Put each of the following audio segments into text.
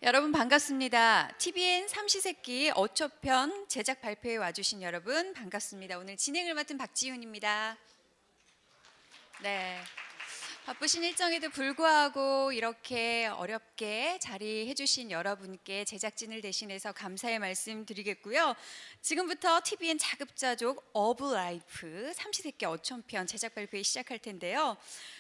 여러분 반갑습니다. TVN 삼시세끼 어초편 제작 발표에 와주신 여러분 반갑습니다. 오늘 진행을 맡은 박지윤입니다. 네. 바쁘신 일정에도 불구하고 이렇게 어렵게 자리해 주신 여러분께 제작진을 대신해서 감사의 말씀 드리겠고요. 지금부터 TVN 자급자족 어브라이프 삼시세끼 어촌편 제작 발표에 시작할 텐데요.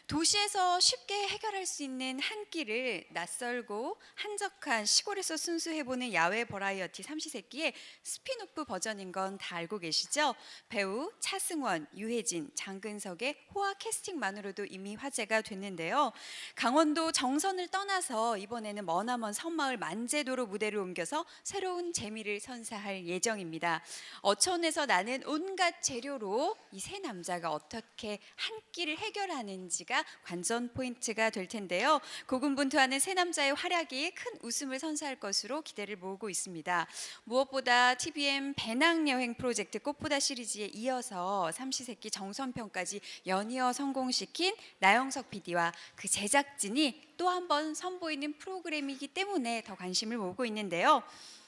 도시에서 쉽게 해결할 수 있는 한 끼를 낯설고 한적한 시골에서 순수해보는 야외 버라이어티 삼시세끼의 스피노프 버전인 건 다 알고 계시죠? 배우 차승원, 유해진, 장근석의 호화 캐스팅만으로도 이미 화제가 됐는데요. 강원도 정선을 떠나서 이번에는 머나먼 섬마을 만제도로 무대를 옮겨서 새로운 재미를 선사할 예정입니다. 어촌에서 나는 온갖 재료로 이 세 남자가 어떻게 한 끼를 해결하는지가 관전 포인트가 될 텐데요. 고군분투하는 세 남자의 활약이 큰 웃음을 선사할 것으로 기대를 모으고 있습니다. 무엇보다 TVN 배낭여행 프로젝트 꽃보다 시리즈에 이어서 삼시세끼 정선편까지 연이어 성공시킨 나영석 PD와 그 제작진이 또 한 번 선보이는 프로그램이기 때문에 더 관심을 모으고 있는데요.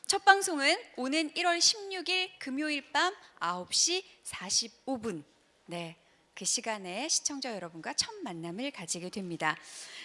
첫 방송은 오는 1월 16일 금요일 밤 9시 45분. 네. 그 시간에 시청자 여러분과 첫 만남을 가지게 됩니다.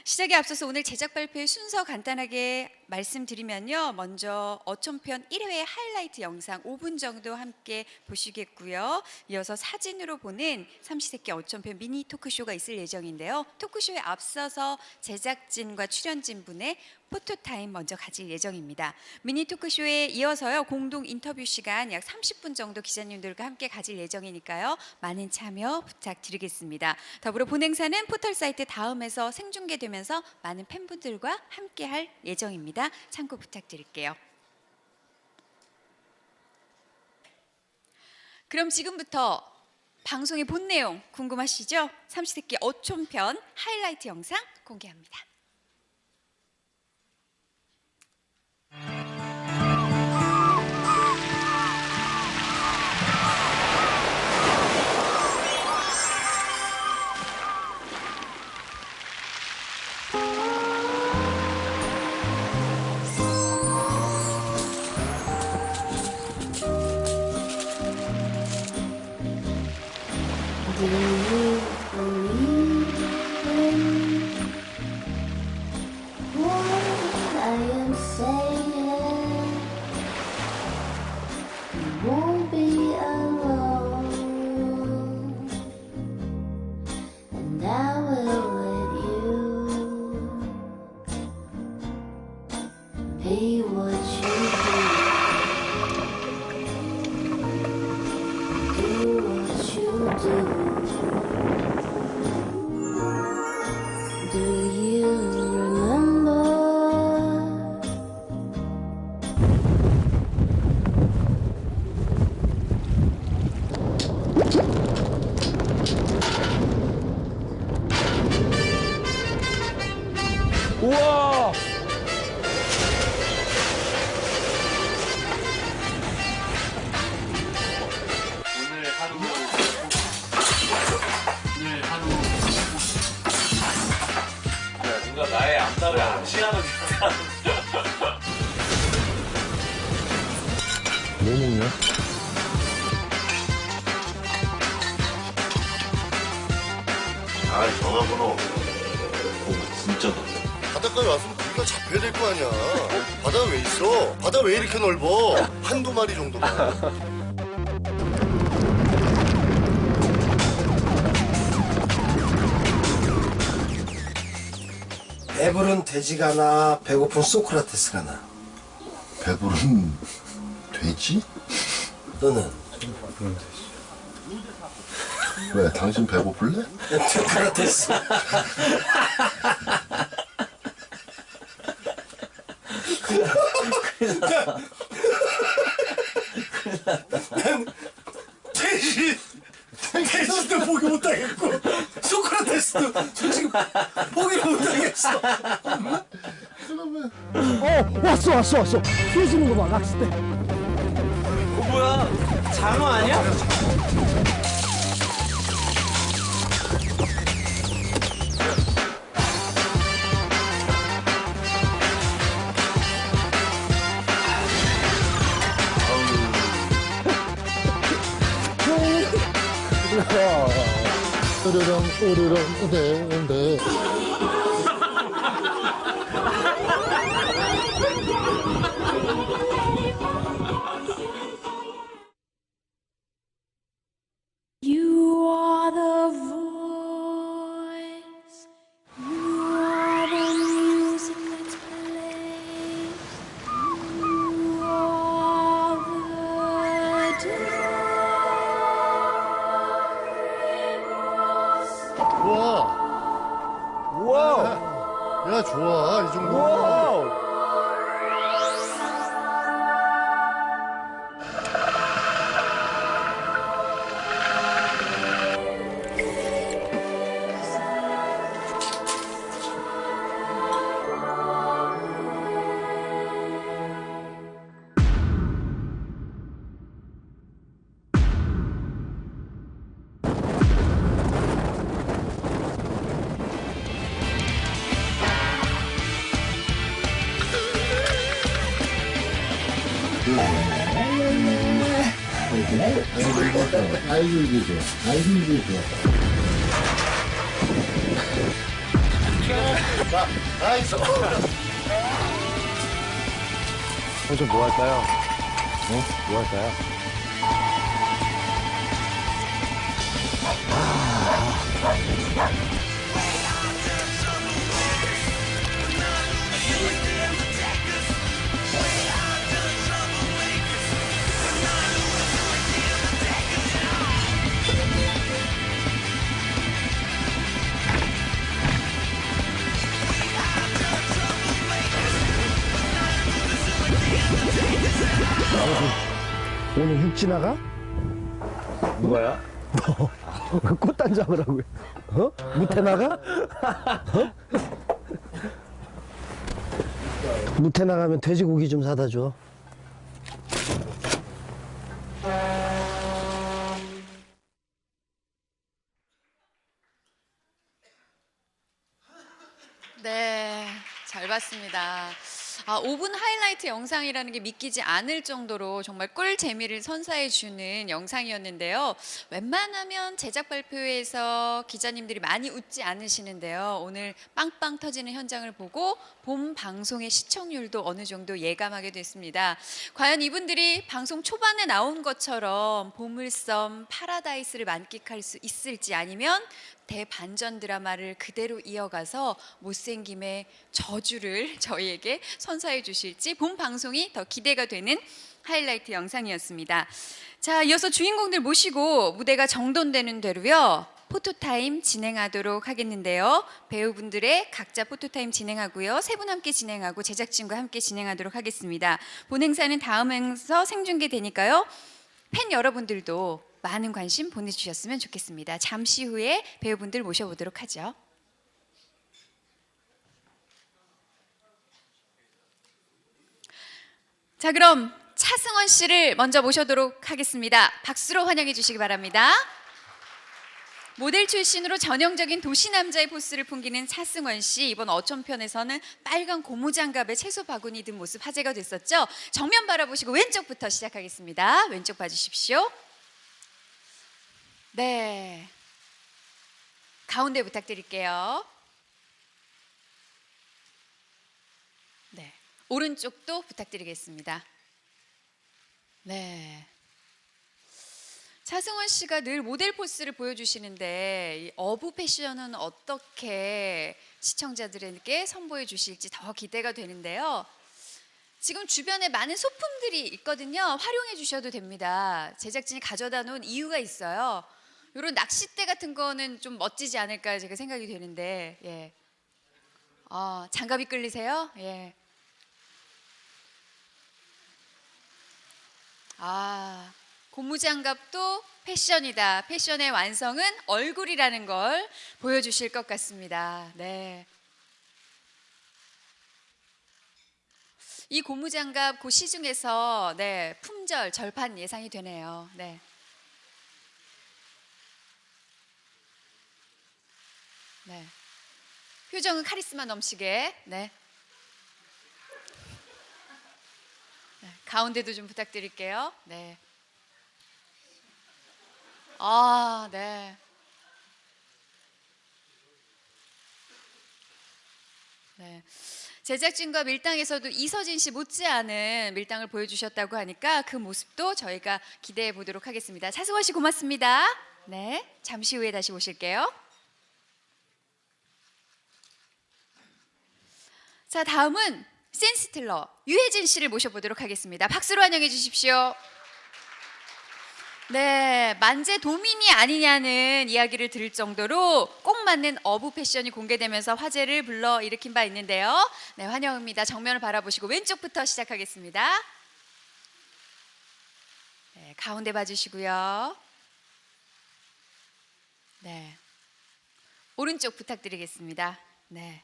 시작에 앞서서 오늘 제작 발표의 순서 간단하게 말씀드리면요. 먼저 어촌편 1회 하이라이트 영상 5분 정도 함께 보시겠고요. 이어서 사진으로 보는 삼시세끼 어촌편 미니 토크쇼가 있을 예정인데요. 토크쇼에 앞서서 제작진과 출연진분의 포토타임 먼저 가질 예정입니다. 미니 토크쇼에 이어서요. 공동 인터뷰 시간 약 30분 정도 기자님들과 함께 가질 예정이니까요. 많은 참여 부탁드리겠습니다. 더불어 본행사는 포털사이트 다음에서 생중계되면서 많은 팬분들과 함께할 예정입니다. 참고 부탁드릴게요. 그럼 지금부터 방송의 본 내용 궁금하시죠? 삼시세끼 어촌편 하이라이트 영상 공개합니다. 우와! 누가 나의 앞날을 암시하는 듯한. 뭐 먹냐? 아, 전화번호. 진짜다. 바닷가에 왔으면 고기가 잡혀야 될 거 아니야. 바다 왜 있어? 바다 왜 이렇게 넓어? 한두 마리 정도만. 배부른 돼지가 나, 배고픈 소크라테스가 나. 배부른 돼지? 너는? 왜? 당신 배고플래? 소크라테스. 난 돼지도 포기 못하겠고 소크라테스도 솔직히 포기를 못하겠어. 왔어. 휘어지는 거 봐, 낚싯대. 뭐야? 장어 아니야? 으르렁 으르렁 네. You are the voice. You are the music that plays. You are the 좋아. 와우. 야 좋아 이 정도. 와우. 아이고 이게 좋아. 아이고 이게 좋아. 자, 나이스. 오늘 뭐 할까요? 뭐 할까요? 오늘 육 지나가? 누가요? 꽃단 잡으라고요. 어? 무태 나가? 어? 무태 나가면 돼지고기 좀 사다 줘. 네, 잘 봤습니다. 5분 하이라이트 영상이라는 게 믿기지 않을 정도로 정말 꿀 재미를 선사해 주는 영상이었는데요. 웬만하면 제작 발표회에서 기자님들이 많이 웃지 않으시는데요. 오늘 빵빵 터지는 현장을 보고 본 방송의 시청률도 어느 정도 예감하게 됐습니다. 과연 이분들이 방송 초반에 나온 것처럼 보물섬 파라다이스를 만끽할 수 있을지, 아니면 대반전 드라마를 그대로 이어가서 못생김의 저주를 저희에게 선사해 주실지 본 방송이 더 기대가 되는 하이라이트 영상이었습니다. 자, 이어서 주인공들 모시고 무대가 정돈되는 대로요, 포토타임 진행하도록 하겠는데요. 배우분들의 각자 포토타임 진행하고요, 세 분 함께 진행하고 제작진과 함께 진행하도록 하겠습니다. 본 행사는 다음 행사 생중계되니까요, 팬 여러분들도 많은 관심 보내주셨으면 좋겠습니다. 잠시 후에 배우분들 모셔보도록 하죠. 자, 그럼 차승원 씨를 먼저 모셔도록 하겠습니다. 박수로 환영해 주시기 바랍니다. 모델 출신으로 전형적인 도시남자의 포스를 풍기는 차승원 씨, 이번 어촌편에서는 빨간 고무장갑에 채소 바구니 든 모습 화제가 됐었죠. 정면 바라보시고 왼쪽부터 시작하겠습니다. 왼쪽 봐주십시오. 네, 가운데 부탁드릴게요. 네, 오른쪽도 부탁드리겠습니다. 네, 차승원 씨가 늘 모델 포스를 보여주시는데 이 어부 패션은 어떻게 시청자들에게 선보여 주실지 더 기대가 되는데요. 지금 주변에 많은 소품들이 있거든요. 활용해 주셔도 됩니다. 제작진이 가져다 놓은 이유가 있어요. 이런 낚싯대 같은 거는 좀 멋지지 않을까 제가 생각이 되는데, 예. 장갑이 끌리세요? 예. 고무장갑도 패션이다. 패션의 완성은 얼굴이라는 걸 보여주실 것 같습니다. 네. 이 고무장갑 그 시중에서 네, 품절, 절판 예상이 되네요. 네. 네. 표정은 카리스마 넘치게. 네. 네. 가운데도 좀 부탁드릴게요. 네. 아, 네. 네. 제작진과 밀당에서도 이서진 씨 못지않은 밀당을 보여주셨다고 하니까 그 모습도 저희가 기대해 보도록 하겠습니다. 차승원 씨 고맙습니다. 네, 잠시 후에 다시 오실게요. 자, 다음은 센스틸러 유혜진 씨를 모셔보도록 하겠습니다. 박수로 환영해 주십시오. 네, 만재 도민이 아니냐는 이야기를 들을 정도로 꼭 맞는 어부 패션이 공개되면서 화제를 불러일으킨 바 있는데요. 네, 환영합니다. 정면을 바라보시고 왼쪽부터 시작하겠습니다. 네, 가운데 봐주시고요. 네, 오른쪽 부탁드리겠습니다. 네.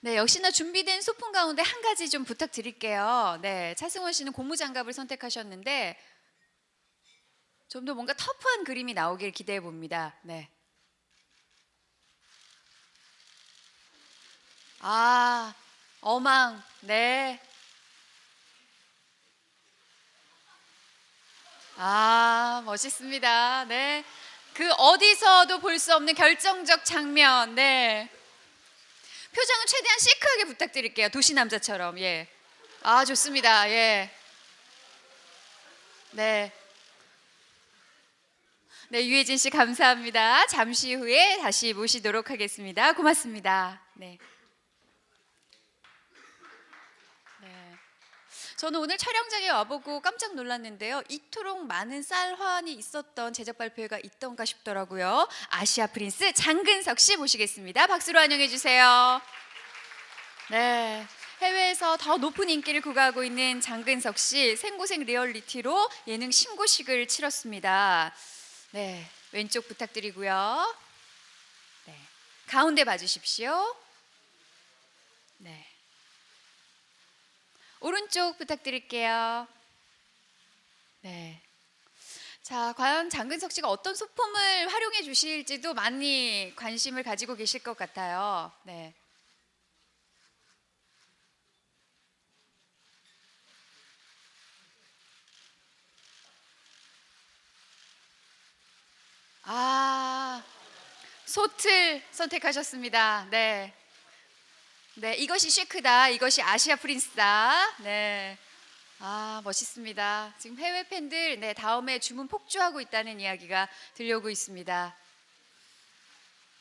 네, 역시나 준비된 소품 가운데 한 가지 좀 부탁드릴게요. 네, 차승원 씨는 고무장갑을 선택하셨는데 좀 더 뭔가 터프한 그림이 나오길 기대해 봅니다. 네. 아, 어망. 네. 아, 멋있습니다. 네. 그 어디서도 볼 수 없는 결정적 장면. 네. 표정은 최대한 시크하게 부탁드릴게요. 도시 남자처럼. 예. 아, 좋습니다. 예. 네. 네, 유혜진 씨 감사합니다. 잠시 후에 다시 모시도록 하겠습니다. 고맙습니다. 네. 네. 저는 오늘 촬영장에 와보고 깜짝 놀랐는데요. 이토록 많은 쌀환이 있었던 제작 발표회가 있던가 싶더라고요. 아시아 프린스 장근석 씨 모시겠습니다. 박수로 환영해 주세요. 네. 해외에서 더 높은 인기를 구가하고 있는 장근석 씨 생고생 리얼리티로 예능 신고식을 치렀습니다. 네. 왼쪽 부탁드리고요. 네. 가운데 봐주십시오. 네. 오른쪽 부탁드릴게요. 네. 자, 과연 장근석 씨가 어떤 소품을 활용해 주실지도 많이 관심을 가지고 계실 것 같아요. 네. 아, 소틀 선택하셨습니다. 네. 네, 이것이 시크다. 이것이 아시아 프린스다. 네. 아, 멋있습니다. 지금 해외 팬들 네, 다음에 주문 폭주하고 있다는 이야기가 들려오고 있습니다.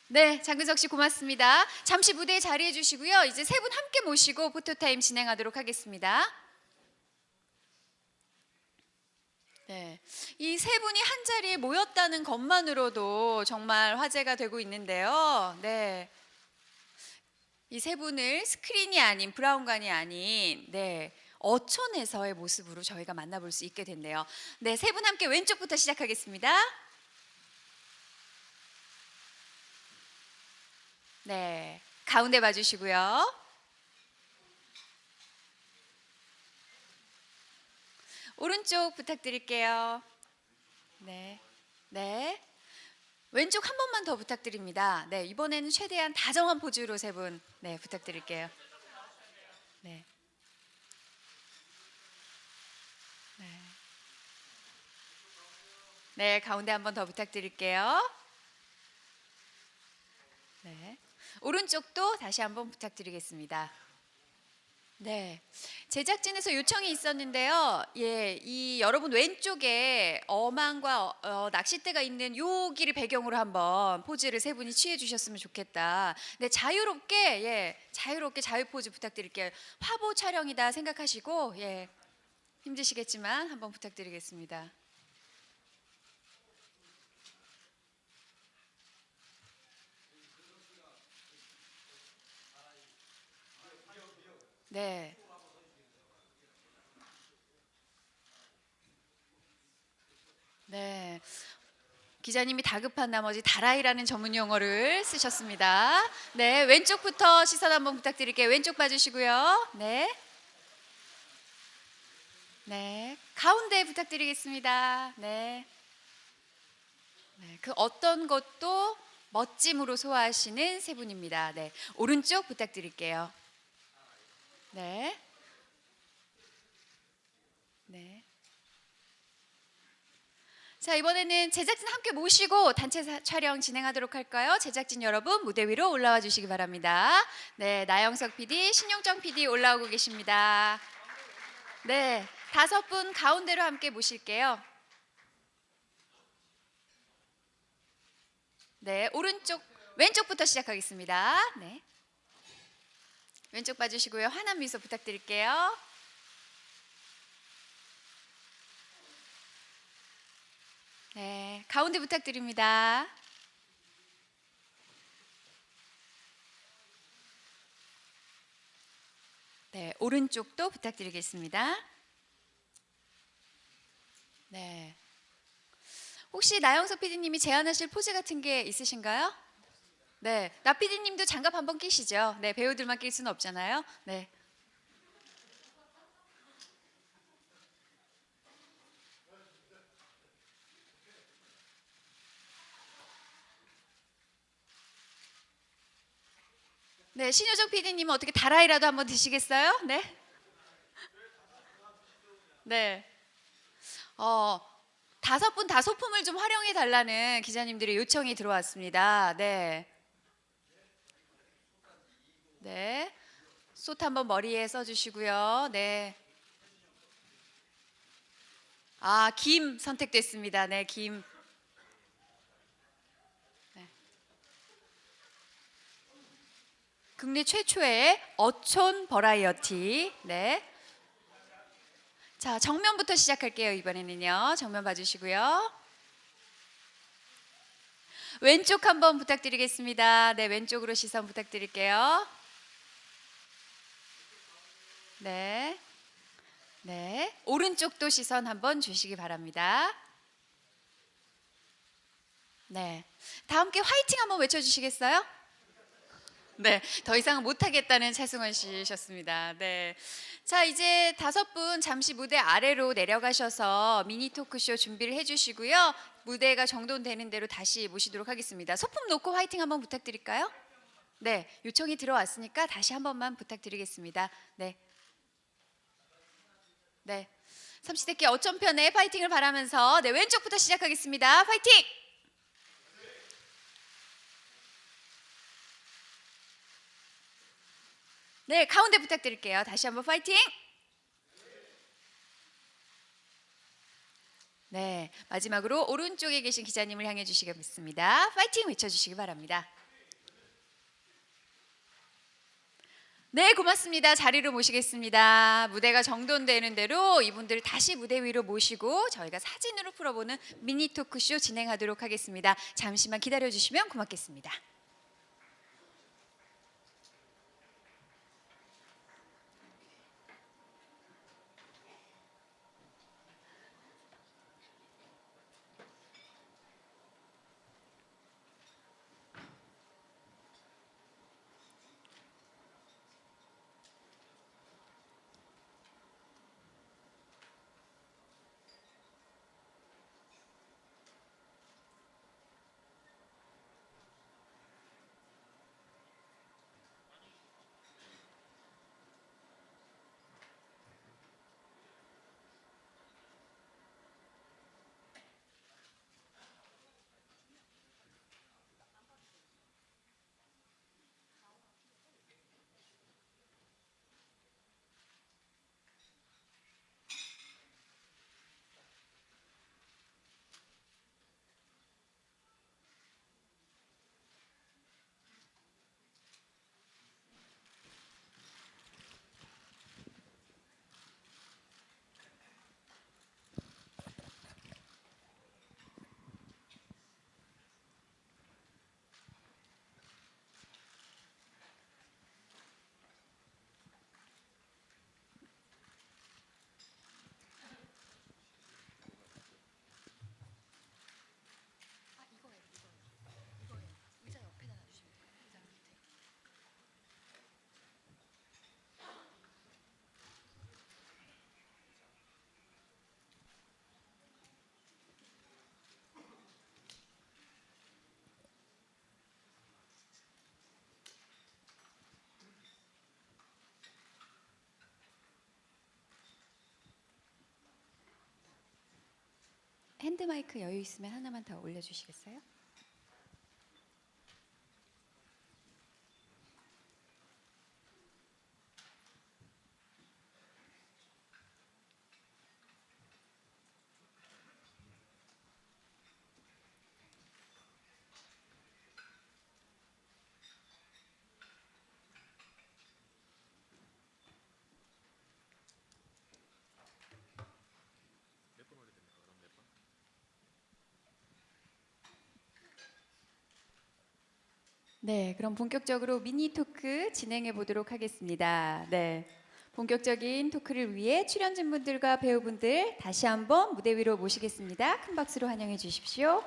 네, 장근석 씨 고맙습니다. 잠시 무대에 자리해 주시고요. 이제 세 분 함께 모시고 포토타임 진행하도록 하겠습니다. 네, 이 세 분이 한 자리에 모였다는 것만으로도 정말 화제가 되고 있는데요. 네, 이 세 분을 스크린이 아닌 브라운관이 아닌 네, 어촌에서의 모습으로 저희가 만나볼 수 있게 됐네요. 네, 세 분 함께 왼쪽부터 시작하겠습니다. 네, 가운데 봐주시고요. 오른쪽 부탁드릴게요. 네, 네. 왼쪽 한 번만 더 부탁드립니다. 네, 이번에는 최대한 다정한 포즈로 세 분, 네, 부탁드릴게요. 네. 네. 네, 가운데 한 번 더 부탁드릴게요. 네. 오른쪽도 다시 한번 부탁드리겠습니다. 네, 제작진에서 요청이 있었는데요. 예, 이 여러분 왼쪽에 어망과 낚싯대가 있는 여기를 배경으로 한번 포즈를 세 분이 취해 주셨으면 좋겠다. 네, 자유롭게 예, 자유롭게 자유 포즈 부탁드릴게요. 화보 촬영이다 생각하시고 예, 힘드시겠지만 한번 부탁드리겠습니다. 네. 네. 기자님이 다급한 나머지 다라이라는 전문 용어를 쓰셨습니다. 네, 왼쪽부터 시선 한번 부탁드릴게요. 왼쪽 봐주시고요. 네. 네. 가운데 부탁드리겠습니다. 네. 네. 그 어떤 것도 멋짐으로 소화하시는 세 분입니다. 네. 오른쪽 부탁드릴게요. 네. 네. 자, 이번에는 제작진 함께 모시고 단체 촬영 진행하도록 할까요? 제작진 여러분 무대 위로 올라와 주시기 바랍니다. 네, 나영석 PD, 신용정 PD 올라오고 계십니다. 네, 5분 가운데로 함께 모실게요. 네, 왼쪽부터 시작하겠습니다. 네, 왼쪽 봐주시고요. 환한 미소 부탁드릴게요. 네, 가운데 부탁드립니다. 네, 오른쪽도 부탁드리겠습니다. 네. 혹시 나영석 PD님이 제안하실 포즈 같은 게 있으신가요? 네, 나 PD님도 장갑 한번 끼시죠. 네, 배우들만 낄 수는 없잖아요. 네. 네, 신효정 PD님은 어떻게 다라이라도 한번 드시겠어요? 네. 네. 5분 다 소품을 좀 활용해 달라는 기자님들의 요청이 들어왔습니다. 네. 네. 솥 한번 머리에 써주시고요. 네. 아, 김 선택됐습니다. 네, 김. 네. 국내 최초의 어촌 버라이어티. 네. 자, 정면부터 시작할게요. 이번에는요. 정면 봐주시고요. 왼쪽 한번 부탁드리겠습니다. 네, 왼쪽으로 시선 부탁드릴게요. 네. 네. 오른쪽도 시선 한번 주시기 바랍니다. 네. 다 함께 화이팅 한번 외쳐주시겠어요? 네, 더 이상은 못하겠다는 차승원 씨셨습니다. 네, 자 이제 5분 잠시 무대 아래로 내려가셔서 미니 토크쇼 준비를 해주시고요. 무대가 정돈되는 대로 다시 모시도록 하겠습니다. 소품 놓고 화이팅 한번 부탁드릴까요? 네, 요청이 들어왔으니까 다시 한 번만 부탁드리겠습니다. 네, 네, 삼시대끼 어촌편의 파이팅을 바라면서 네 왼쪽부터 시작하겠습니다. 파이팅! 네, 가운데 부탁드릴게요. 다시 한번 파이팅! 네, 마지막으로 오른쪽에 계신 기자님을 향해 주시겠습니다. 파이팅 외쳐주시기 바랍니다. 네, 고맙습니다. 자리로 모시겠습니다. 무대가 정돈되는 대로 이분들 다시 무대 위로 모시고 저희가 사진으로 풀어보는 미니 토크쇼 진행하도록 하겠습니다. 잠시만 기다려주시면 고맙겠습니다. 핸드 마이크 여유 있으면 하나만 더 올려주시겠어요? 네, 그럼 본격적으로 미니 토크 진행해 보도록 하겠습니다. 네. 본격적인 토크를 위해 출연진분들과 배우분들 다시 한번 무대 위로 모시겠습니다. 큰 박수로 환영해 주십시오.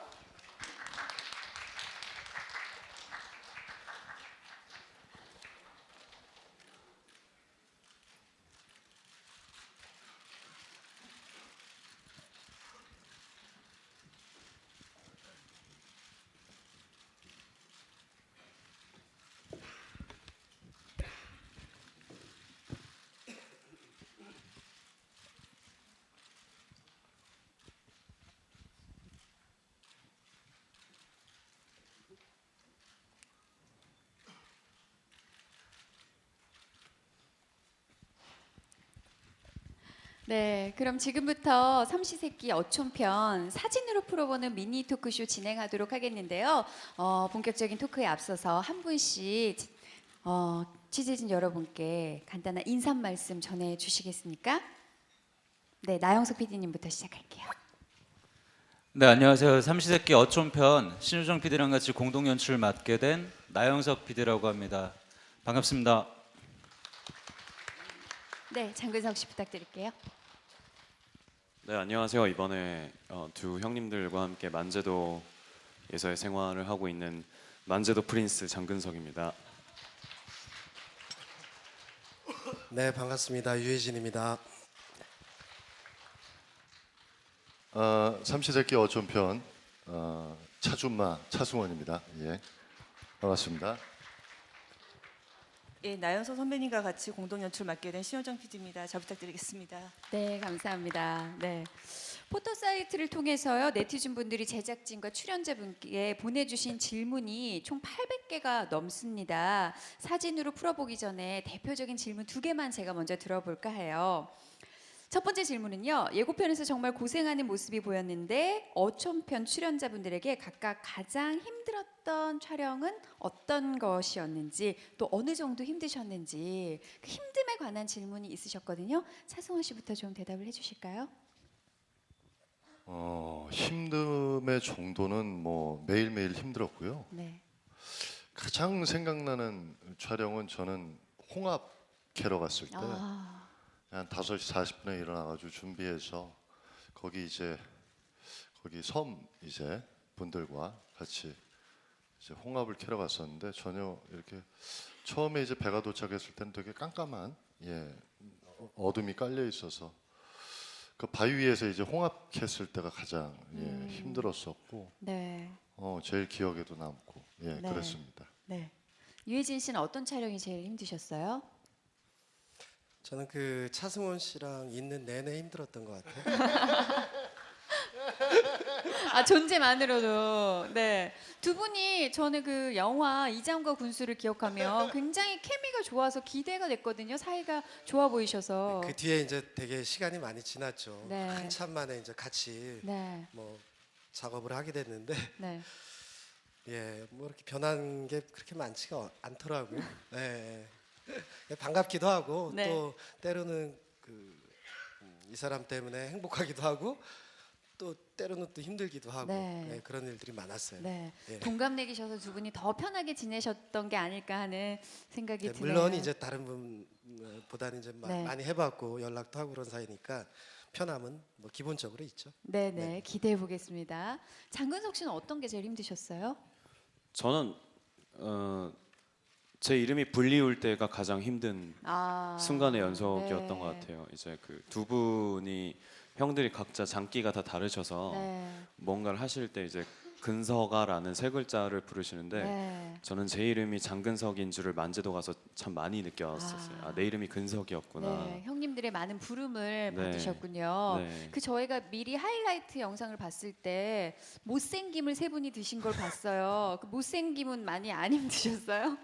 네, 그럼 지금부터 삼시세끼 어촌편 사진으로 풀어보는 미니 토크쇼 진행하도록 하겠는데요. 본격적인 토크에 앞서서 한 분씩 취재진 여러분께 간단한 인사 말씀 전해주시겠습니까? 네, 나영석 PD님부터 시작할게요. 네, 안녕하세요. 삼시세끼 어촌편 신우정 PD랑 같이 공동 연출을 맡게 된 나영석 PD라고 합니다. 반갑습니다. 네, 장근석 씨 부탁드릴게요. 네, 안녕하세요. 이번에 두 형님들과 함께 만제도에서의 생활을 하고 있는 만제도 프린스 장근석입니다. 네, 반갑습니다. 유해진입니다. 삼시세끼 어촌편 차준마 차승원입니다. 예, 반갑습니다. 예, 나영석 선배님과 같이 공동 연출 맡게 된 신효정 PD입니다. 잘 부탁드리겠습니다. 네, 감사합니다. 네. 포토 사이트를 통해서요 네티즌 분들이 제작진과 출연자분께 보내주신 질문이 총 800개가 넘습니다. 사진으로 풀어보기 전에 대표적인 질문 2개만 제가 먼저 들어볼까 해요. 첫 번째 질문은요. 예고편에서 정말 고생하는 모습이 보였는데 어촌편 출연자분들에게 각각 가장 힘들었던 촬영은 어떤 것이었는지 또 어느 정도 힘드셨는지 그 힘듦에 관한 질문이 있으셨거든요. 차승원 씨부터 좀 대답을 해주실까요? 힘듦의 정도는 뭐 매일매일 힘들었고요. 네. 가장 생각나는 촬영은 저는 홍합 캐러 갔을 때 한 5시 40분에 일어나가지고 준비해서 거기 섬 분들과 같이 이제 홍합을 캐러 갔었는데 전혀 이렇게 처음에 이제 배가 도착했을 때는 되게 깜깜한 어둠이 깔려 있어서 그 바위 위에서 이제 홍합 캤을 때가 가장 힘들었었고 네. 제일 기억에도 남고 네. 그랬습니다. 네. 유해진 씨는 어떤 촬영이 제일 힘드셨어요? 저는 그 차승원 씨랑 있는 내내 힘들었던 것 같아요. 아 존재만으로도 네. 두 분이 저는 그 영화 이장과 군수를 기억하면 굉장히 케미가 좋아서 기대가 됐거든요. 사이가 좋아 보이셔서. 그 뒤에 이제 되게 시간이 많이 지났죠. 네. 한참 만에 이제 같이 네. 뭐 작업을 하게 됐는데 네. 뭐 이렇게 변한 게 그렇게 많지가 않더라고요. 반갑기도 하고 네. 또 때로는 이 사람 때문에 행복하기도 하고 또 때로는 또 힘들기도 하고 네. 그런 일들이 많았어요. 네. 예. 동갑내기셔서 두 분이 더 편하게 지내셨던 게 아닐까 하는 생각이 드네요. 물론 이제 다른 분보다는 이제 네. 많이 해봤고 연락도 하고 그런 사이니까 편함은 뭐 기본적으로 있죠. 네네 네. 기대해 보겠습니다. 장근석 씨는 어떤 게 제일 힘드셨어요? 저는 제 이름이 불리울 때가 가장 힘든 순간의 연속이었던 네. 것 같아요. 이제 그 두 분이 형들이 각자 장기가 다 다르셔서 네. 뭔가를 하실 때 이제 근서가라는 세 글자를 부르시는데 네. 저는 제 이름이 장근석인 줄을 만제도 가서 참 많이 느꼈었어요. 아, 내 이름이 근석이었구나. 네, 형님들의 많은 부름을 네. 받으셨군요. 네. 그 저희가 미리 하이라이트 영상을 봤을 때 못생김을 세 분이 드신 걸 봤어요. 그 못생김은 많이 안 힘드셨어요?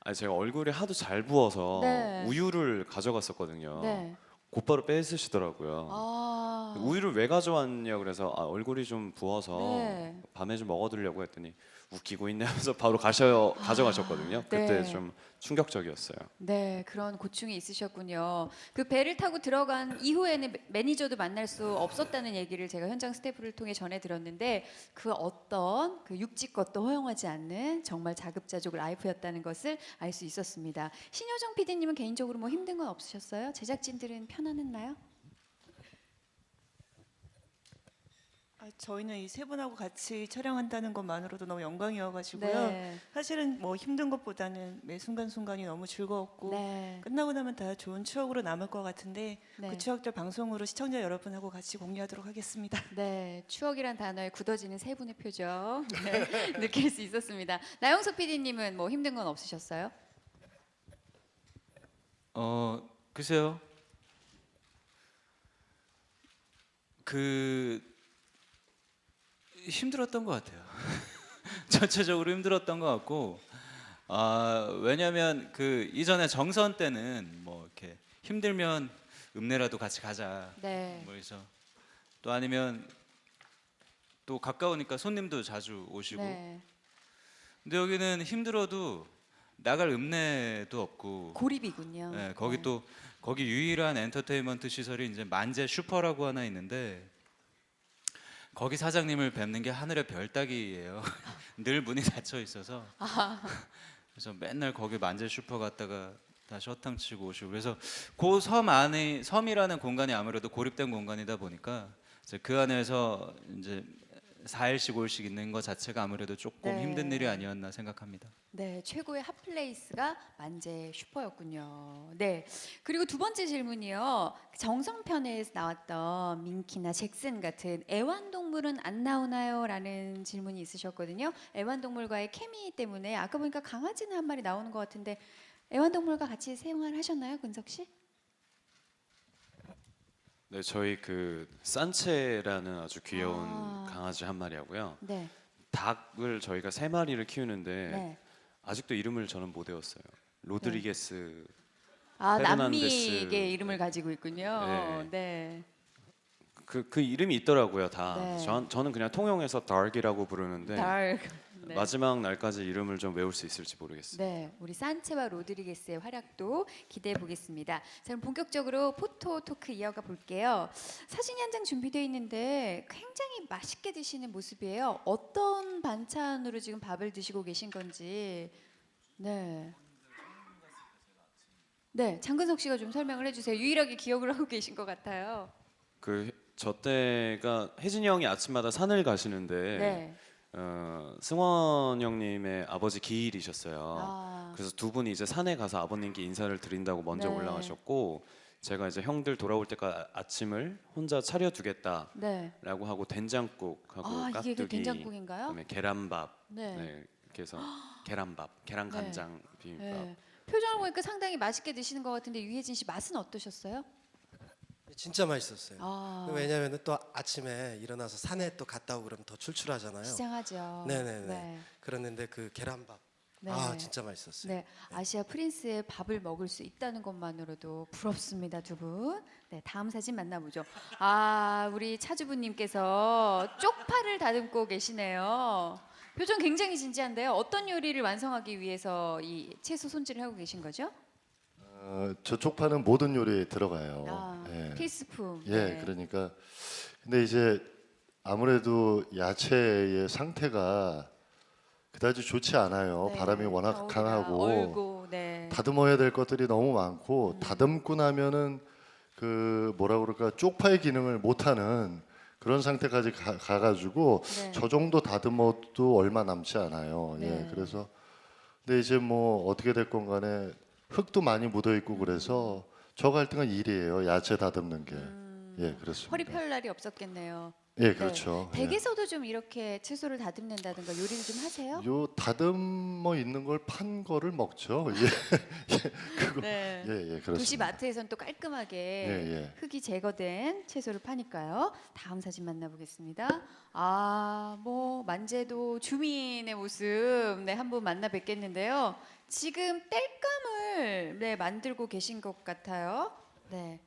아니 제가 얼굴이 하도 잘 부어서 네. 우유를 가져갔었거든요. 네. 곧바로 뺏으시더라고요. 아, 우유를 왜 가져왔냐 그래서 아, 얼굴이 좀 부어서 네. 밤에 좀 먹어두려고 했더니 웃기고 있네 하면서 바로 가져가셨거든요. 그때 네. 좀 충격적이었어요. 네, 그런 고충이 있으셨군요. 그 배를 타고 들어간 이후에는 매니저도 만날 수 없었다는 얘기를 제가 현장 스태프를 통해 전해 들었는데 그 어떤 그 육지 것도 허용하지 않는 정말 자급자족 라이프였다는 것을 알 수 있었습니다. 신효정 PD님은 개인적으로 뭐 힘든 건 없으셨어요? 제작진들은 편안했나요? 저희는 이 세 분하고 같이 촬영한다는 것만으로도 너무 영광이어가지고요. 네. 사실은 뭐 힘든 것보다는 매 순간순간이 너무 즐거웠고 네. 끝나고 나면 다 좋은 추억으로 남을 것 같은데 네. 그 추억들 방송으로 시청자 여러분하고 같이 공유하도록 하겠습니다. 네, 추억이란 단어에 굳어지는 세 분의 표정 네, 느낄 수 있었습니다. 나영석 PD님은 뭐 힘든 건 없으셨어요? 글쎄요. 그 힘들었던 것 같아요. 전체적으로 힘들었던 것 같고, 왜냐하면 그 이전에 정선 때는 뭐 이렇게 힘들면 읍내라도 같이 가자. 네. 뭐 해서 또 아니면 또 가까우니까 손님도 자주 오시고. 네. 근데 여기는 힘들어도 나갈 읍내도 없고. 고립이군요. 네, 거기 또 거기 유일한 엔터테인먼트 시설이 이제 만제 슈퍼라고 하나 있는데 거기 사장님을 뵙는 게 하늘의 별 따기예요. 늘 문이 닫혀 있어서 그래서 맨날 거기 만제 슈퍼 갔다가 다시 허탕 치고 오시고 그래서 그 섬 안에 섬이라는 공간이 아무래도 고립된 공간이다 보니까 이제 그 안에서 이제 4일씩 5일씩 있는 것 자체가 아무래도 조금 네. 힘든 일이 아니었나 생각합니다. 네, 최고의 핫플레이스가 만제 슈퍼였군요. 네, 그리고 두 번째 질문이요. 정성편에서 나왔던 민키나 잭슨 같은 애완동물은 안 나오나요? 라는 질문이 있으셨거든요. 애완동물과의 케미 때문에 아까 보니까 강아지는 한 마리 나오는 것 같은데 애완동물과 같이 생활하셨나요, 근석 씨? 네, 저희 그 산체라는 아주 귀여운 아. 강아지 한 마리하고요. 네. 닭을 저희가 3마리를 키우는데 네. 아직도 이름을 저는 못 외웠어요. 로드리게스. 아, 페르난데스. 남미의 이름을 가지고 있군요. 네. 네. 그 이름이 있더라고요, 다. 네. 저는 그냥 통용해서 닭이라고 부르는데 달k. 네. 마지막 날까지 이름을 좀 외울 수 있을지 모르겠어요. 네, 우리 산체와 로드리게스의 활약도 기대해 보겠습니다. 자, 그럼 본격적으로 포토 토크 이어가 볼게요. 사진이 한 장 준비되어 있는데 굉장히 맛있게 드시는 모습이에요. 어떤 반찬으로 지금 밥을 드시고 계신 건지. 네. 네, 장근석 씨가 좀 설명을 해주세요. 유일하게 기억을 하고 계신 것 같아요. 저 때가 혜진이 형이 아침마다 산을 가시는데 네. 승원 형님의 아버지 기일이셨어요. 아, 그래서 두 분이 이제 산에 가서 아버님께 인사를 드린다고 먼저 네. 올라가셨고 제가 이제 형들 돌아올 때까지 아침을 혼자 차려두겠다라고 네. 하고 된장국하고 아, 이게 그 깍두기, 된장국인가요? 그다음에 계란밥, 네. 네, 이렇게 해서 계란밥, 계란 간장 비빔밥. 네. 표정을 보니까 상당히 맛있게 드시는 것 같은데 유혜진 씨 맛은 어떠셨어요? 진짜 맛있었어요. 아, 왜냐하면 또 아침에 일어나서 산에 또 갔다 오고 그러면 더 출출하잖아요. 시장하죠. 네네네. 네. 그랬는데 그 계란밥 네. 진짜 맛있었어요. 네, 아시아 프린스의 밥을 먹을 수 있다는 것만으로도 부럽습니다, 두 분. 네, 다음 사진 만나보죠. 아, 우리 차주부님께서 쪽파를 다듬고 계시네요. 표정 굉장히 진지한데요. 어떤 요리를 완성하기 위해서 이 채소 손질을 하고 계신 거죠? 저 쪽파는 모든 요리에 들어가요. 아, 예. 필수품. 예, 네. 그러니까 근데 이제 아무래도 야채의 상태가 그다지 좋지 않아요. 네, 바람이 워낙 겨울이라 강하고 얼고, 네. 다듬어야 될 것들이 너무 많고 다듬고 나면은 그 뭐라 그럴까 쪽파의 기능을 못하는 그런 상태까지 가가지고 네. 저 정도 다듬어도 얼마 남지 않아요. 네. 예, 그래서 근데 이제 뭐 어떻게 됐건 간에 흙도 많이 묻어 있고 그래서 저 같은 건 일이에요. 야채 다듬는 게. 예, 그렇습니다. 허리 펼 날이 없었겠네요. 예, 그렇죠. 네. 댁에서도 좀 이렇게 채소를 다듬는다든가 요리를 좀 하세요? 요 다듬어 있는 걸 판 거를 먹죠. 예, 그거. 네. 예, 그렇습니다. 도시 마트에선 또 깔끔하게 예. 흙이 제거된 채소를 파니까요. 다음 사진 만나보겠습니다. 아, 뭐 만재도 주민의 모습 한번 만나 뵙겠는데요. 지금 땔감을 만들고 계신 것 같아요. 네.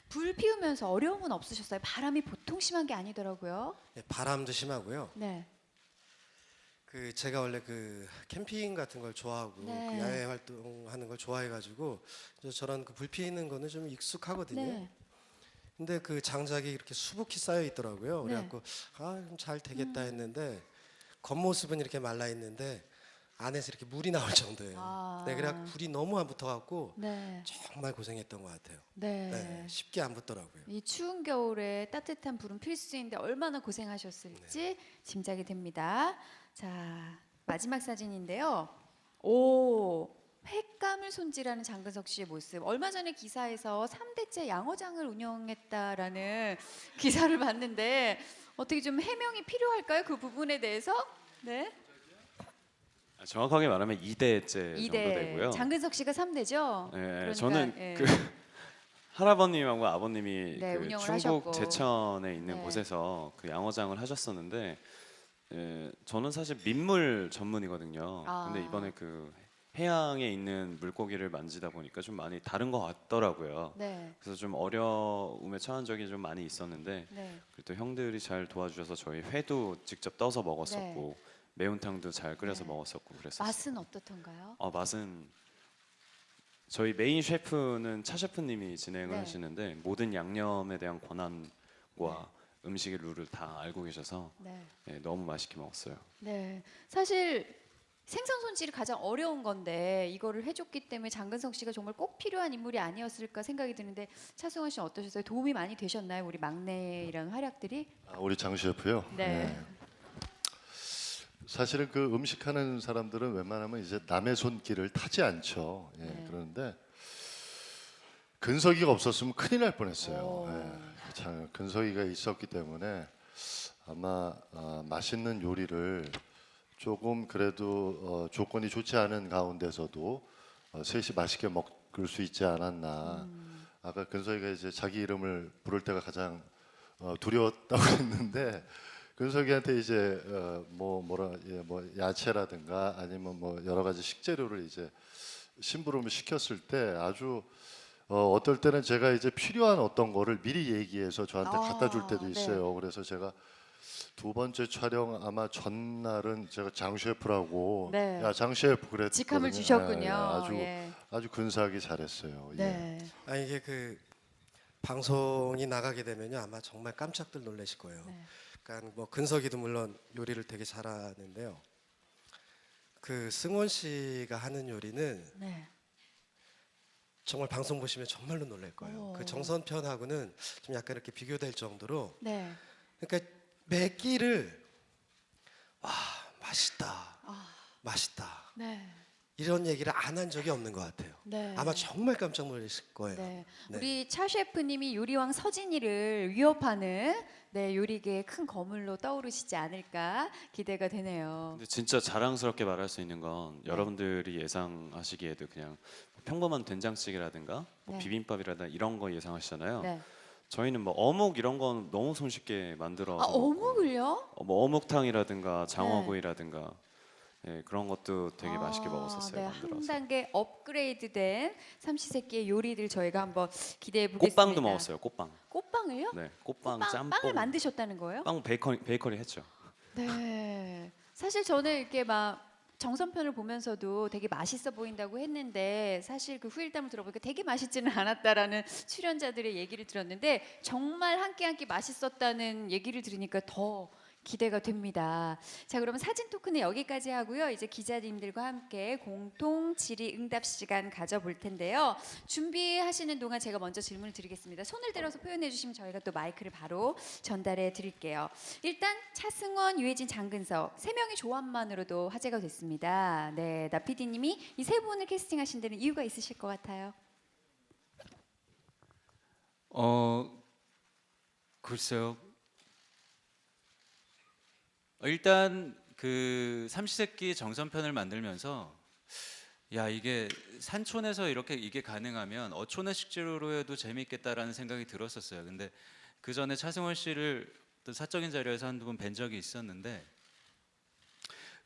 불 피우면서 어려움은 없으셨어요? 바람이 보통 심한 게 아니더라고요. 예, 바람도 심하고요. 네. 그 제가 원래 그 캠핑 같은 걸 좋아하고 네. 그 야외 활동하는 걸 좋아해가지고 저런 그 불 피우는 거는 좀 익숙하거든요. 네. 근데 그 장작이 이렇게 수북히 쌓여 있더라고요. 네. 그래갖고 좀 잘 되겠다 했는데 겉모습은 이렇게 말라 있는데 안에서 이렇게 물이 나올 정도예요. 아. 네, 그래 불이 너무 안 붙어갖고 네. 정말 고생했던 것 같아요. 네. 네, 쉽게 안 붙더라고요. 이 추운 겨울에 따뜻한 불은 필수인데 얼마나 고생하셨을지 짐작이 됩니다. 자, 마지막 사진인데요. 오, 횟감을 손질하는 장근석 씨의 모습. 얼마 전에 기사에서 3대째 양어장을 운영했다라는 기사를 봤는데 어떻게 좀 해명이 필요할까요? 그 부분에 대해서? 네. 정확하게 말하면 2대째 정도 되고요. 장근석 씨가 3대죠? 예, 저는 예. 그 할아버님하고 아버님이 네, 그 운영을 충북 하셨고. 제천에 있는 네. 곳에서 그 양어장을 하셨었는데 저는 사실 민물 전문이거든요. 아. 근데 이번에 그 해양에 있는 물고기를 만지다 보니까 좀 많이 다른 것 같더라고요. 네. 그래서 좀 어려움에 처한 적이 좀 많이 있었는데 네. 그래도 형들이 잘 도와주셔서 저희 회도 직접 떠서 먹었었고 매운탕도 잘 끓여서 네. 먹었었고 그랬었어요. 맛은 어떻던가요? 맛은 저희 메인 셰프는 차 셰프님이 진행을 네. 하시는데 모든 양념에 대한 권한과 음식의 룰을 다 알고 계셔서 네. 너무 맛있게 먹었어요. 네, 사실 생선 손질이 가장 어려운 건데 이거를 해줬기 때문에 장근석 씨가 정말 꼭 필요한 인물이 아니었을까 생각이 드는데 차승원 씨는 어떠셨어요? 도움이 많이 되셨나요? 우리 막내 이런 활약들이? 우리 장 셰프요. 네. 사실은 그 음식하는 사람들은 웬만하면 이제 남의 손길을 타지 않죠. 네. 그런데 근석이가 없었으면 큰일 날 뻔했어요. 오. 근석이가 있었기 때문에 아마 맛있는 요리를 조금 그래도 조건이 좋지 않은 가운데서도 셋이 맛있게 먹을 수 있지 않았나. 아까 근석이가 이제 자기 이름을 부를 때가 가장 두려웠다고 했는데 근석이한테 이제 뭐 야채라든가 아니면 뭐 여러 가지 식재료를 이제 심부름을 시켰을 때 아주 어떨 때는 제가 이제 필요한 어떤 거를 미리 얘기해서 저한테 갖다 줄 때도 있어요. 그래서 제가 두 번째 촬영 아마 전날은 제가 장 셰프라고 네. 야 장 셰프 그랬거든요. 직함을 주셨군요. 아주 근사하게 잘했어요. 네. 이게 그 방송이 나가게 되면요 아마 정말 깜짝들 놀라실 거예요. 네. 그러니까 뭐 근석이도 물론 요리를 되게 잘하는데요. 그 승원 씨가 하는 요리는 네. 정말 방송 보시면 정말로 놀랄 거예요. 오. 그 정선편하고는 좀 약간 이렇게 비교될 정도로 네. 그러니까 매 끼를 와 맛있다, 맛있다 네. 이런 얘기를 안 한 적이 없는 것 같아요. 네. 아마 정말 깜짝 놀라실 거예요. 네. 네. 우리 차 셰프님이 요리왕 서진이를 위협하는 요리계의 큰 거물로 떠오르시지 않을까 기대가 되네요. 근데 진짜 자랑스럽게 말할 수 있는 건 여러분들이 예상하시기에도 그냥 평범한 된장찌개라든가 뭐 네. 비빔밥이라든가 이런 거 예상하시잖아요. 네. 저희는 뭐 어묵 이런 건 너무 손쉽게 만들어서 어묵을요? 뭐 어묵탕이라든가 장어구이라든가 그런 것도 되게 맛있게 먹었었어요. 네, 만들어서. 한 단계 업그레이드된 삼시세끼의 요리들 저희가 한번 기대해 보겠습니다. 꽃빵도 먹었어요. 꽃빵. 꽃빵을요? 네, 꽃빵, 빵을 짬뽕. 만드셨다는 거예요? 빵 베이커리 했죠. 네. 사실 저는 이렇게 막 정선편을 보면서도 되게 맛있어 보인다고 했는데 사실 그 후일담을 들어보니까 되게 맛있지는 않았다라는 출연자들의 얘기를 들었는데 정말 한 끼 한 끼 맛있었다는 얘기를 들으니까 더 기대가 됩니다. 자, 그러면 사진 토크는 여기까지 하고요. 이제 기자님들과 함께 공통 질의 응답 시간 가져볼 텐데요. 준비하시는 동안 제가 먼저 질문을 드리겠습니다. 손을 들어서 표현해 주시면 저희가 또 마이크를 바로 전달해 드릴게요. 일단 차승원, 유해진, 장근석 세 명의 조합만으로도 화제가 됐습니다. 네, 나 PD님이 이 세 분을 캐스팅하신 데는 이유가 있으실 것 같아요. 글쎄요. 일단 그 삼시세끼 정선편을 만들면서 야 이게 산촌에서 이렇게 이게 가능하면 어촌의 식재료로 해도 재미있겠다라는 생각이 들었었어요. 근데 그 전에 차승원 씨를 어떤 사적인 자리에서 한두 번 뵌 적이 있었는데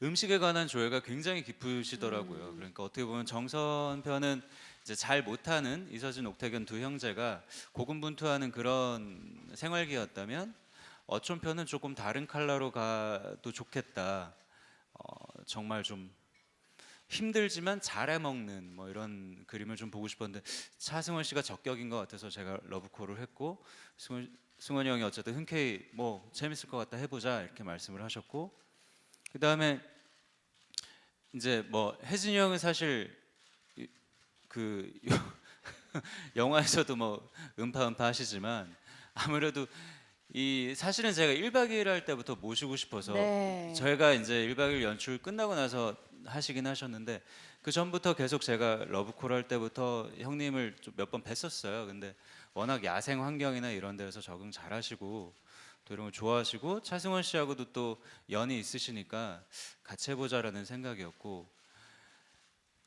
음식에 관한 조예가 굉장히 깊으시더라고요. 그러니까 어떻게 보면 정선편은 이제 잘 못하는 이서진, 옥태견 두 형제가 고군분투하는 그런 생활기였다면 어촌편은 조금 다른 컬러로 가도 좋겠다. 정말 좀 힘들지만 잘해 먹는 뭐 이런 그림을 좀 보고 싶었는데 차승원 씨가 적격인 것 같아서 제가 러브콜을 했고 승원이 형이 어쨌든 흔쾌히 뭐 재밌을 것 같다 해보자 이렇게 말씀을 하셨고 그 다음에 이제 뭐 혜진이 형은 사실 그 영화에서도 뭐 음파 하시지만 아무래도 이 사실은 제가 1박 2일 할 때부터 모시고 싶어서 네. 저희가 이제 1박 2일 연출 끝나고 나서 하시긴 하셨는데 그 전부터 계속 제가 러브콜 할 때부터 형님을 좀 몇 번 뵀었어요. 근데 워낙 야생 환경이나 이런 데서 적응 잘하시고 또 이런 거 좋아하시고 차승원 씨하고도 또 연이 있으시니까 같이 해보자라는 생각이었고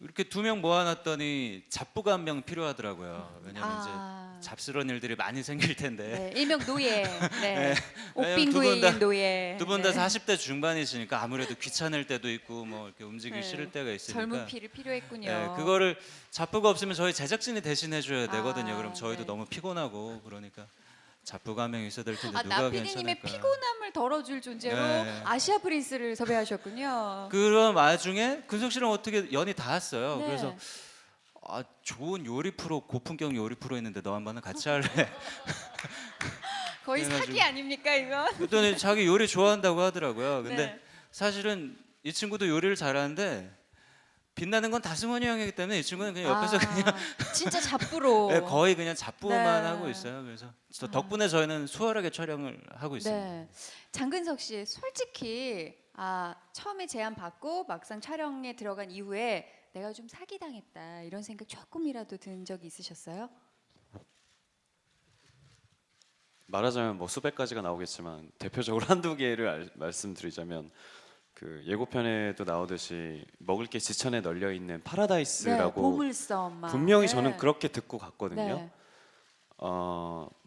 이렇게 두 명 모아놨더니 잡부가 한 명 필요하더라고요. 왜냐면 이제 잡스러운 일들이 많이 생길 텐데. 네, 일명 노예. 네. 왜냐면 옥빙구인 노예. 두 분 다 네. 40대 중반이시니까 아무래도 귀찮을 때도 있고 뭐 이렇게 움직이기 싫을 때가 있으니까. 젊은 피를 필요했군요. 네, 그거를 잡부가 없으면 저희 제작진이 대신해 줘야 되거든요. 그럼 저희도 네. 너무 피곤하고 그러니까 잡부가 한 명 있어야 될 텐데 누가 나피디님의 괜찮을까. 피곤함을 덜어줄 존재로 네. 아시아 프린스를 섭외하셨군요. 그런 와중에 근석 씨랑 어떻게 연이 닿았어요. 네. 그래서 좋은 요리 프로 고품격 요리 프로 있는데 너 한번 같이 할래? 거의 그래가지고- 사기 아닙니까 이건? 그랬더니 자기 요리 좋아한다고 하더라고요. 근데 네. 사실은 이 친구도 요리를 잘하는데 빛나는 건 다 승원이 형이기 때문에 이 친구는 그냥 옆에서 그냥 진짜 잡부로. 네, 거의 그냥 잡부만 네. 하고 있어요. 그래서 덕분에 저희는 수월하게 촬영을 하고 있습니다. 네. 장근석 씨 솔직히 처음에 제안 받고 막상 촬영에 들어간 이후에 내가 좀 사기당했다 이런 생각 조금이라도 든 적이 있으셨어요? 말하자면 뭐 수백 가지가 나오겠지만 대표적으로 한두 개를 말씀드리자면 그 예고편에도 나오듯이 먹을 게 지천에 널려 있는 파라다이스라고 보물섬 막. 분명히 네. 저는 그렇게 듣고 갔거든요. 네.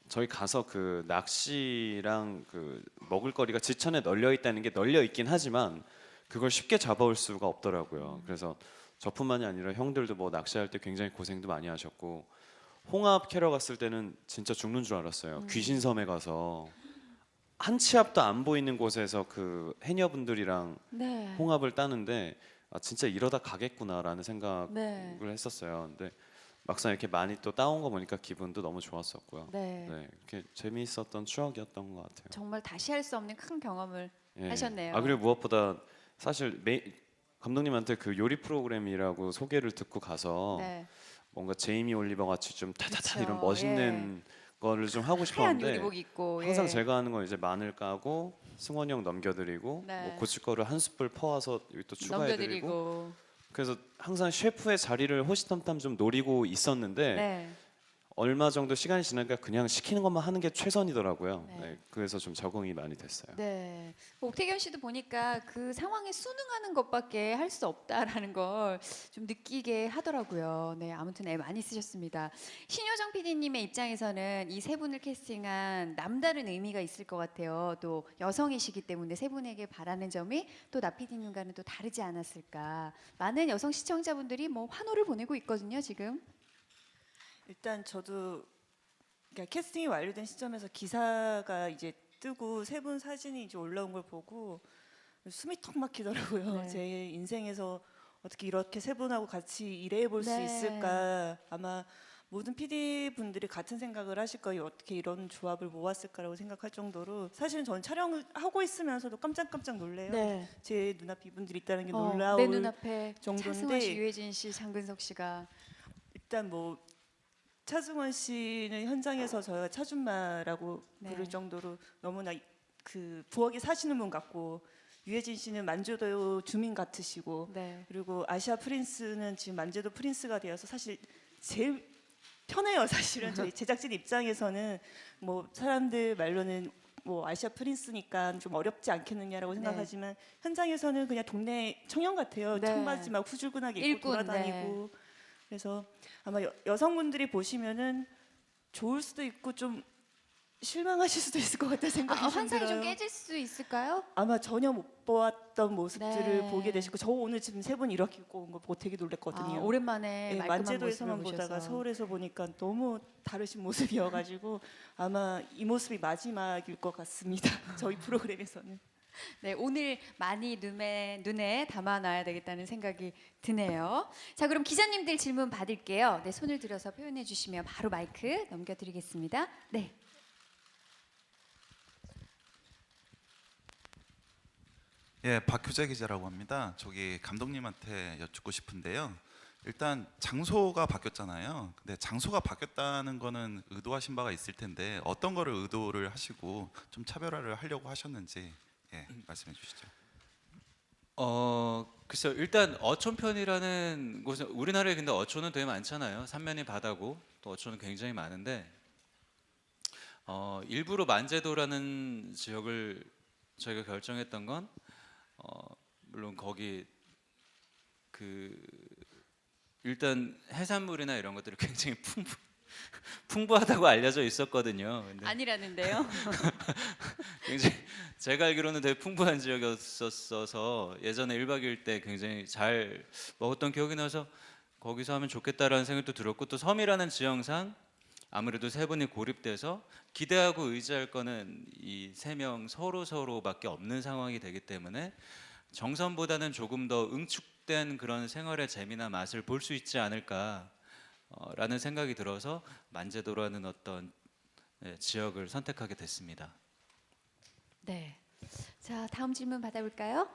저희 가서 그 낚시랑 그 먹을 거리가 지천에 널려 있다는 게 널려 있긴 하지만 그걸 쉽게 잡아올 수가 없더라고요. 그래서 저뿐만이 아니라 형들도 뭐 낚시할 때 굉장히 고생도 많이 하셨고 홍합 캐러 갔을 때는 진짜 죽는 줄 알았어요. 귀신섬에 가서 한 치 앞도 안 보이는 곳에서 그 해녀분들이랑 네. 홍합을 따는데 진짜 이러다 가겠구나라는 생각을 네. 했었어요. 근데 막상 이렇게 많이 또 따온 거 보니까 기분도 너무 좋았었고요. 네. 이렇게 재미있었던 추억이었던 것 같아요. 정말 다시 할 수 없는 큰 경험을 예. 하셨네요. 그리고 무엇보다 사실 감독님한테 그 요리 프로그램이라고 소개를 듣고 가서 네. 뭔가 제이미 올리버 같이 좀 타타타 그쵸. 이런 멋있는 거를 좀 하고 하얀 싶었는데 요리복 입고 항상 예. 제가 하는 건 이제 마늘 까고 승원이 형 넘겨드리고 네. 뭐 고춧가루 한 숟불 퍼와서 여기 또 추가해드리고 넘겨드리고. 그래서 항상 셰프의 자리를 호시탐탐 좀 노리고 있었는데 네. 얼마 정도 시간이 지나니까 그냥 시키는 것만 하는 게 최선이더라고요. 네. 그래서 좀 적응이 많이 됐어요. 네. 옥태견 씨도 보니까 그 상황에 순응하는 것밖에 할 수 없다라는 걸 좀 느끼게 하더라고요. 네, 아무튼 애 많이 쓰셨습니다. 신효정 PD님의 입장에서는 이 세 분을 캐스팅한 남다른 의미가 있을 것 같아요. 또 여성이시기 때문에 세 분에게 바라는 점이 또 나 PD님과는 또 다르지 않았을까. 많은 여성 시청자분들이 뭐 환호를 보내고 있거든요, 지금. 일단 저도 그러니까 캐스팅이 완료된 시점에서 기사가 이제 뜨고 세 분 사진이 이제 올라온 걸 보고 숨이 턱 막히더라고요. 네. 제 인생에서 어떻게 이렇게 세 분하고 같이 일해 볼 수 네. 있을까. 아마 모든 PD 분들이 같은 생각을 하실 거예요. 어떻게 이런 조합을 모았을까라고 생각할 정도로 사실은 저는 촬영을 하고 있으면서도 깜짝깜짝 놀래요. 네. 제 눈앞에 이분들이 있다는 게 내 놀라울 눈앞에 정도인데 차승원 씨, 유해진 씨, 장근석 씨가 일단 뭐 차승원 씨는 현장에서 저희가 차준마라고 네. 부를 정도로 너무나 그 부엌에 사시는 분 같고 유해진 씨는 만주도 주민 같으시고 네. 그리고 아시아 프린스는 지금 만주도 프린스가 되어서 사실 제일 편해요. 사실은 저희 제작진 입장에서는 뭐 사람들 말로는 뭐 아시아 프린스니까 좀 어렵지 않겠느냐라고 생각하지만 현장에서는 그냥 동네 청년 같아요. 네. 청바지 막 후줄근하게 입고 일꾼, 돌아다니고. 그래서 아마 여성분들이 보시면은 좋을 수도 있고 좀 실망하실 수도 있을 것 같다는 생각이 좀 환상이 좀 들어요. 깨질 수 있을까요? 아마 전혀 못 보았던 모습들을 네. 보게 되시고 저 오늘 지금 세 분 이렇게 입고 온 거 보고 되게 놀랐거든요. 오랜만에 예, 말끔한 만제도에서만 모습을 보다가 보셔서. 서울에서 보니까 너무 다르신 모습이어가지고 아마 이 모습이 마지막일 것 같습니다. 저희 프로그램에서는. 네, 오늘 많이 눈에 담아놔야 되겠다는 생각이 드네요. 자, 그럼 기자님들 질문 받을게요. 네, 손을 들어서 표현해 주시면 바로 마이크 넘겨드리겠습니다. 네. 예, 박효재 기자라고 합니다. 저기 감독님한테 여쭙고 싶은데요. 일단 장소가 바뀌었잖아요. 근데 장소가 바뀌었다는 거는 의도하신 바가 있을 텐데 어떤 거를 의도를 하시고 좀 차별화를 하려고 하셨는지 말씀해 주시죠. 글쎄요. 일단 어촌편이라는 곳은 우리나라에 근데 어촌은 되게 많잖아요. 삼면이 바다고 또 어촌은 굉장히 많은데 일부러 만제도라는 지역을 저희가 결정했던 건 물론 거기 일단 해산물이나 이런 것들이 굉장히 풍부하다고 알려져 있었거든요. 근데 아니라는데요. 굉장히 제가 알기로는 되게 풍부한 지역이었어서 예전에 1박 2일 때 굉장히 잘 먹었던 기억이 나서 거기서 하면 좋겠다라는 생각도 들었고 또 섬이라는 지형상 아무래도 세 분이 고립돼서 기대하고 의지할 거는 이 세 명 서로밖에 없는 상황이 되기 때문에 정선보다는 조금 더 응축된 그런 생활의 재미나 맛을 볼 수 있지 않을까라는 생각이 들어서 만제도라는 어떤 지역을 선택하게 됐습니다. 네. 자, 다음 질문 받아볼까요?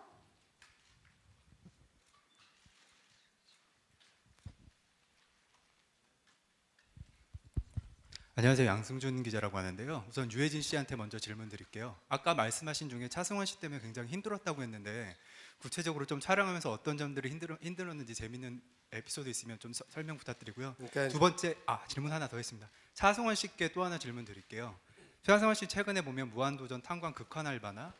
안녕하세요. 양승준 기자라고 하는데요. 우선 유해진 씨한테 먼저 질문 드릴게요. 아까 말씀하신 중에 차승원 씨 때문에 굉장히 힘들었다고 했는데 구체적으로 좀 촬영하면서 어떤 점들이 힘들었는지 재밌는 에피소드 있으면 좀 설명 부탁드리고요. 그러니까 두 번째 질문 하나 더 했습니다. 차승원 씨께 또 하나 질문 드릴게요. 차승원 씨 최근에 보면 무한도전 탄광 극한알바나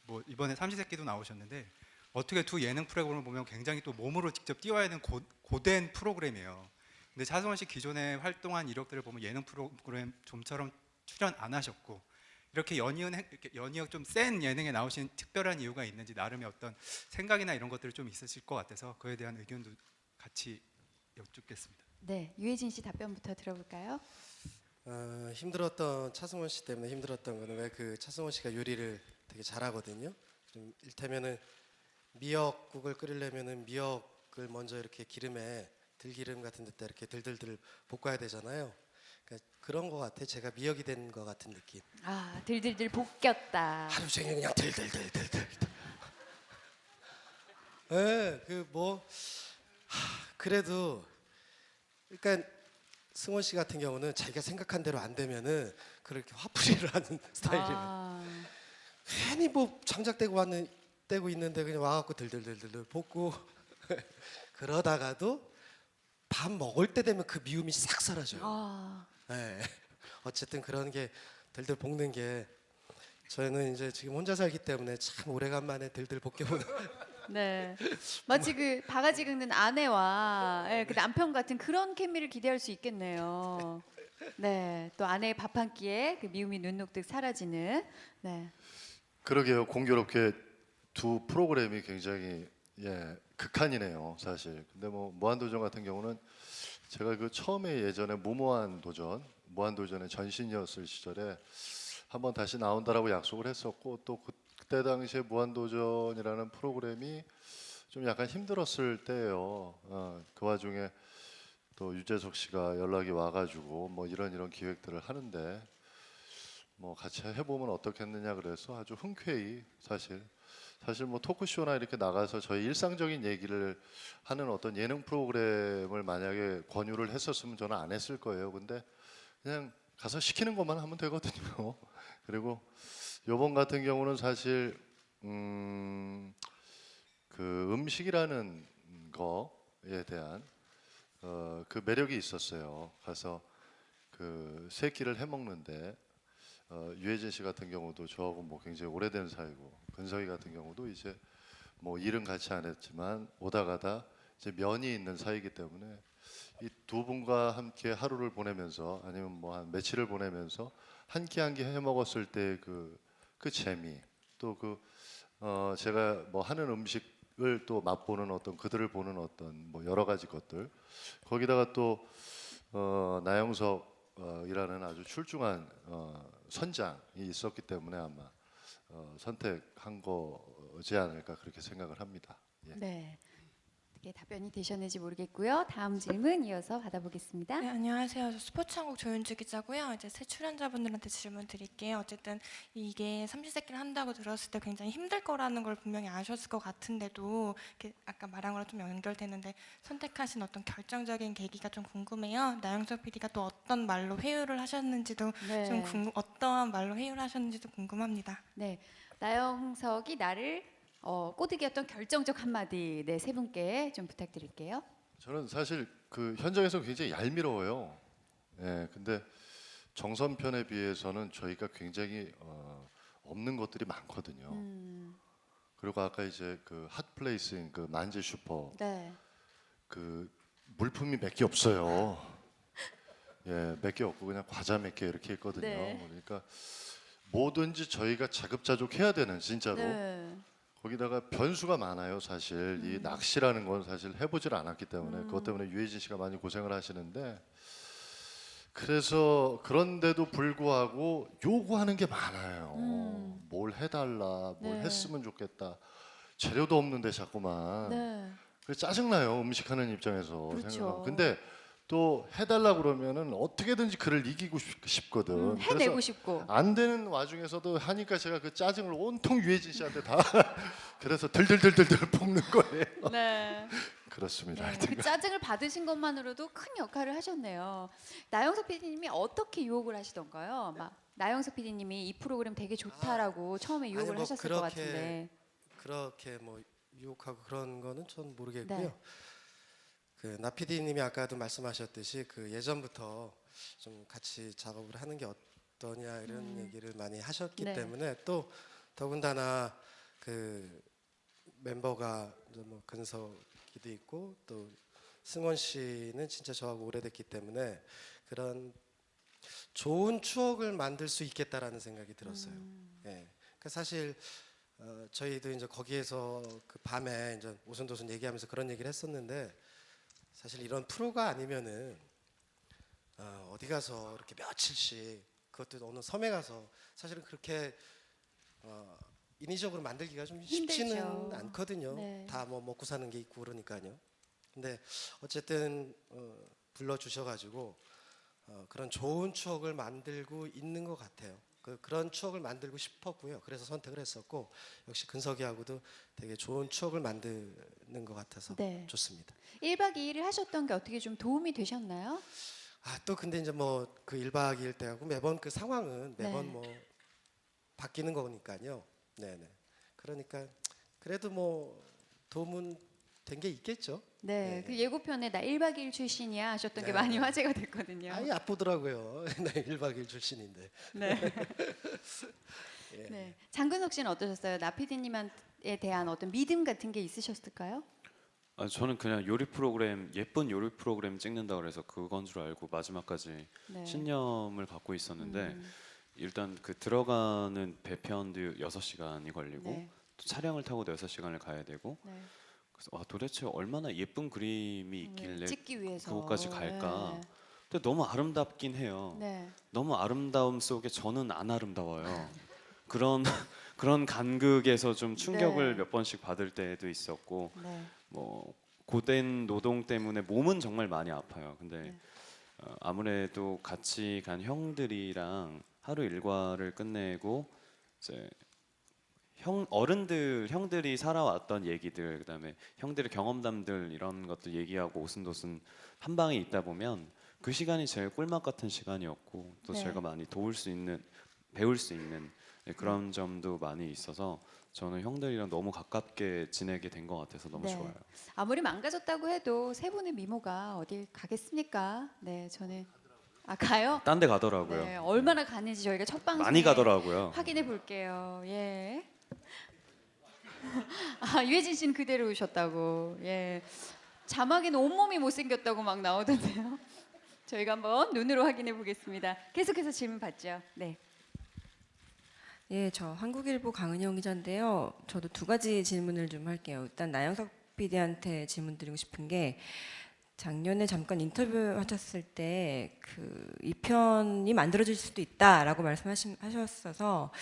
뭐 이번에 삼시세끼도 나오셨는데 어떻게 두 예능 프로그램을 보면 굉장히 또 몸으로 직접 뛰어야 하는 고된 프로그램이에요. 근데 차승원 씨 기존에 활동한 이력들을 보면 예능 프로그램 좀처럼 출연 안 하셨고 이렇게 연이은 좀 센 예능에 나오신 특별한 이유가 있는지 나름의 어떤 생각이나 이런 것들이 좀 있으실 것 같아서 그에 대한 의견도 같이 여쭙겠습니다. 네, 유해진 씨 답변부터 들어볼까요? 힘들었던 차승원 씨 때문에 힘들었던 거는 왜 그 차승원 씨가 요리를 되게 잘하거든요. 좀 일테면은 미역국을 끓이려면은 미역을 먼저 이렇게 기름에 들기름 같은 데다 이렇게 들들들 볶아야 되잖아요. 그러니까 그런 거 같아. 제가 미역이 된 거 같은 느낌. 아, 들들들 볶였다. 하루 종일 그냥 들들들들들. 네, 그래도 그러니까 승원 씨 같은 경우는 자기가 생각한 대로 안 되면은 그렇게 화풀이를 하는 스타일이에요. 괜히 뭐 장작대고 있는데 그냥 와갖고 들들들들 볶고 그러다가도 밥 먹을 때 되면 그 미움이 싹 사라져요. 네. 어쨌든 그런 게 들들 볶는 게 저희는 이제 지금 혼자 살기 때문에 참 오래간만에 들들 볶여보는. 네, 마치 그 바가지 긁는 아내와 그 남편 같은 그런 케미를 기대할 수 있겠네요. 네, 또 아내의 밥 한 끼에 그 미움이 눈녹듯 사라지는. 네. 그러게요. 공교롭게 두 프로그램이 굉장히 극한이네요, 사실. 근데 뭐 무한도전 같은 경우는 제가 그 처음에 예전에 무한도전의 전신이었을 시절에 한번 다시 나온다라고 약속을 했었고 또 그때 당시에 무한도전이라는 프로그램이 좀 약간 힘들었을 때예요. 그 와중에 또 유재석 씨가 연락이 와가지고 뭐 이런 기획들을 하는데 뭐 같이 해보면 어떻겠느냐 그래서 아주 흔쾌히 사실 뭐 토크쇼나 이렇게 나가서 저희 일상적인 얘기를 하는 어떤 예능 프로그램을 만약에 권유를 했었으면 저는 안 했을 거예요. 근데 그냥 가서 시키는 것만 하면 되거든요. 그리고 요번 같은 경우는 사실 그 음식이라는 거에 대한 그 매력이 있었어요. 가서 그 세 끼를 해 먹는데 유해진 씨 같은 경우도 저하고 뭐 굉장히 오래된 사이고 근석이 같은 경우도 이제 뭐 일은 같이 안 했지만 오다 가다 이제 면이 있는 사이이기 때문에 이 두 분과 함께 하루를 보내면서 아니면 뭐 한 며칠을 보내면서 한 끼 한 끼 해 먹었을 때 그 재미 또 제가 뭐 하는 음식을 또 맛보는 어떤 그들을 보는 어떤 뭐 여러 가지 것들 거기다가 또 나영석이라는 아주 출중한 선장이 있었기 때문에 아마 선택한 거지 않을까 그렇게 생각을 합니다. 예. 네. 어떻게 답변이 되셨는지 모르겠고요. 다음 질문 이어서 받아보겠습니다. 네, 안녕하세요. 저 스포츠한국 조윤주 기자고요. 이제 새 출연자분들한테 질문 드릴게요. 어쨌든 이게 삼시세끼를 한다고 들었을 때 굉장히 힘들 거라는 걸 분명히 아셨을 것 같은데도 이렇게 아까 말한 거랑 좀 연결되는데 선택하신 어떤 결정적인 계기가 좀 궁금해요. 나영석 PD가 또 어떤 말로 회유를 하셨는지도 네. 좀 어떠한 말로 회유를 하셨는지도 궁금합니다. 네, 나영석이 나를 꼬드겼던 결정적 한마디 세 분께 좀 부탁드릴게요. 저는 사실 그 현장에서 굉장히 얄미워요. 예, 근데 정선편에 비해서는 저희가 굉장히 없는 것들이 많거든요. 그리고 아까 이제 그 핫플레이스인 그 만지 슈퍼 네. 그 물품이 몇 개 없어요. 예, 몇 개 없고 그냥 과자 몇 개 이렇게 있거든요. 네. 그러니까 뭐든지 저희가 자급자족해야 되는 진짜로. 네. 거기다가 변수가 많아요. 사실 이 낚시라는 건 사실 해보질 않았기 때문에 그것 때문에 유해진 씨가 많이 고생을 하시는데 그래서 그런데도 불구하고 요구하는 게 많아요. 뭘 해달라, 뭘 네. 했으면 좋겠다. 재료도 없는데 자꾸만. 네. 그래서 짜증나요. 음식하는 입장에서 그렇죠. 생각하면. 근데 또 해달라 그러면은 어떻게든지 그를 이기고 싶거든. 해내고 그래서 싶고. 안 되는 와중에서도 하니까 제가 그 짜증을 온통 유해진 씨한테 다 그래서 들들들들들 볶는 거예요. 네. 그렇습니다. 네, 하여튼 그 짜증을 받으신 것만으로도 큰 역할을 하셨네요. 나영석 PD님이 어떻게 유혹을 하시던가요? 막 나영석 PD님이 이 프로그램 되게 좋다라고 처음에 유혹을 뭐 하셨을 것 같은데. 그렇게 뭐 유혹하고 그런 거는 전 모르겠고요. 네. 그 나 PD님이 아까도 말씀하셨듯이 그 예전부터 좀 같이 작업을 하는 게 어떠냐 이런 얘기를 많이 하셨기 네. 때문에 또 더군다나 그 멤버가 이제 뭐 근석이도 있고 또 승원 씨는 진짜 저하고 오래됐기 때문에 그런 좋은 추억을 만들 수 있겠다라는 생각이 들었어요. 예. 그 사실 저희도 이제 거기에서 그 밤에 이제 오순도순 얘기하면서 그런 얘기를 했었는데 사실 이런 프로가 아니면은 어디 가서 이렇게 며칠씩 그것도 어느 섬에 가서 사실은 그렇게 인위적으로 만들기가 좀 쉽지는 힘들죠. 않거든요. 네. 다 뭐 먹고 사는 게 있고 그러니까요. 근데 어쨌든 불러주셔가지고 그런 좋은 추억을 만들고 있는 것 같아요. 그런 추억을 만들고 싶었고요. 그래서 선택을 했었고 역시 근석이하고도 되게 좋은 추억을 만드는 것 같아서 네. 좋습니다. 1박 2일을 하셨던 게 어떻게 좀 도움이 되셨나요? 또 근데 이제 뭐 그 1박 2일 때하고 매번 그 상황은 매번 네. 뭐 바뀌는 거니까요. 네네. 그러니까 그래도 뭐 도움은 된 게 있겠죠. 네, 그 예고편에 나 1박 2일 출신이야 하셨던 게 네. 많이 화제가 됐거든요. 아니 아프더라고요. 네, 1박 2일 출신인데. 네. 예. 네. 장근석 씨는 어떠셨어요? 나 PD님에 대한 어떤 믿음 같은 게 있으셨을까요? 저는 그냥 요리 프로그램 예쁜 요리 프로그램 찍는다 그래서 그건 줄 알고 마지막까지 네. 신념을 갖고 있었는데 일단 그 들어가는 배편도 6시간이 걸리고 네. 또 차량을 타고도 6시간을 가야 되고 네. 그래서 도대체 얼마나 예쁜 그림이 있길래 찍기 위해서 그곳까지 갈까? 네. 근데 너무 아름답긴 해요. 네. 너무 아름다움 속에 저는 안 아름다워요. 그런 간극에서 좀 충격을 네. 몇 번씩 받을 때도 있었고 네. 뭐 고된 노동 때문에 몸은 정말 많이 아파요. 근데 네. 아무래도 같이 간 형들이랑 하루 일과를 끝내고 이제 형들이 살아왔던 얘기들 그다음에 형들의 경험담들 이런 것들 얘기하고 오순도순 한 방에 있다 보면 그 시간이 제일 꿀맛 같은 시간이었고 또 네. 제가 많이 배울 수 있는 그런 점도 많이 있어서 저는 형들이랑 너무 가깝게 지내게 된 것 같아서 너무 네. 좋아요. 아무리 망가졌다고 해도 세 분의 미모가 어딜 가겠습니까? 네, 저는 가요? 딴 데 가더라고요. 네, 얼마나 가는지 저희가 첫 방송에 많이 가더라고요. 확인해 볼게요. 예. 유해진 씨는 그대로 오셨다고. 예. 자막에는 온몸이 못생겼다고 막 나오던데요. 저희가 한번 눈으로 확인해 보겠습니다. 계속해서 질문 받죠. 네. 예, 저 한국일보 강은영 기자인데요. 저도 두 가지 질문을 좀 할게요. 일단 나영석 PD한테 질문 드리고 싶은 게 작년에 잠깐 인터뷰 하셨을 때 이 편이 만들어질 수도 있다라고 말씀하셨어서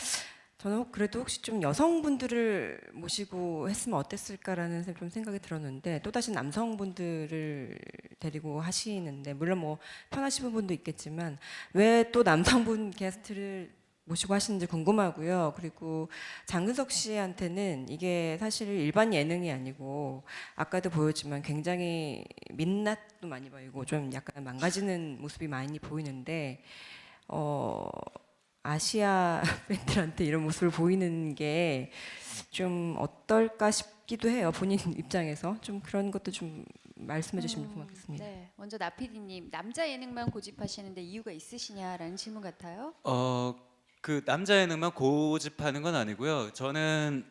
저는 그래도 혹시 좀 여성분들을 모시고 했으면 어땠을까라는 좀 생각이 들었는데 또다시 남성분들을 데리고 하시는데 물론 뭐 편하신 분도 있겠지만 왜 또 남성분 게스트를 모시고 하시는지 궁금하고요. 그리고 장근석 씨한테는 이게 사실 일반 예능이 아니고 아까도 보였지만 굉장히 민낯도 많이 보이고 좀 약간 망가지는 모습이 많이 보이는데 아시아 팬들한테 이런 모습을 보이는 게 좀 어떨까 싶기도 해요. 본인 입장에서 좀 그런 것도 좀 말씀해 주시면 고맙겠습니다. 네. 먼저 나 PD님, 남자 예능만 고집하시는데 이유가 있으시냐라는 질문 같아요. 그 남자 예능만 고집하는 건 아니고요. 저는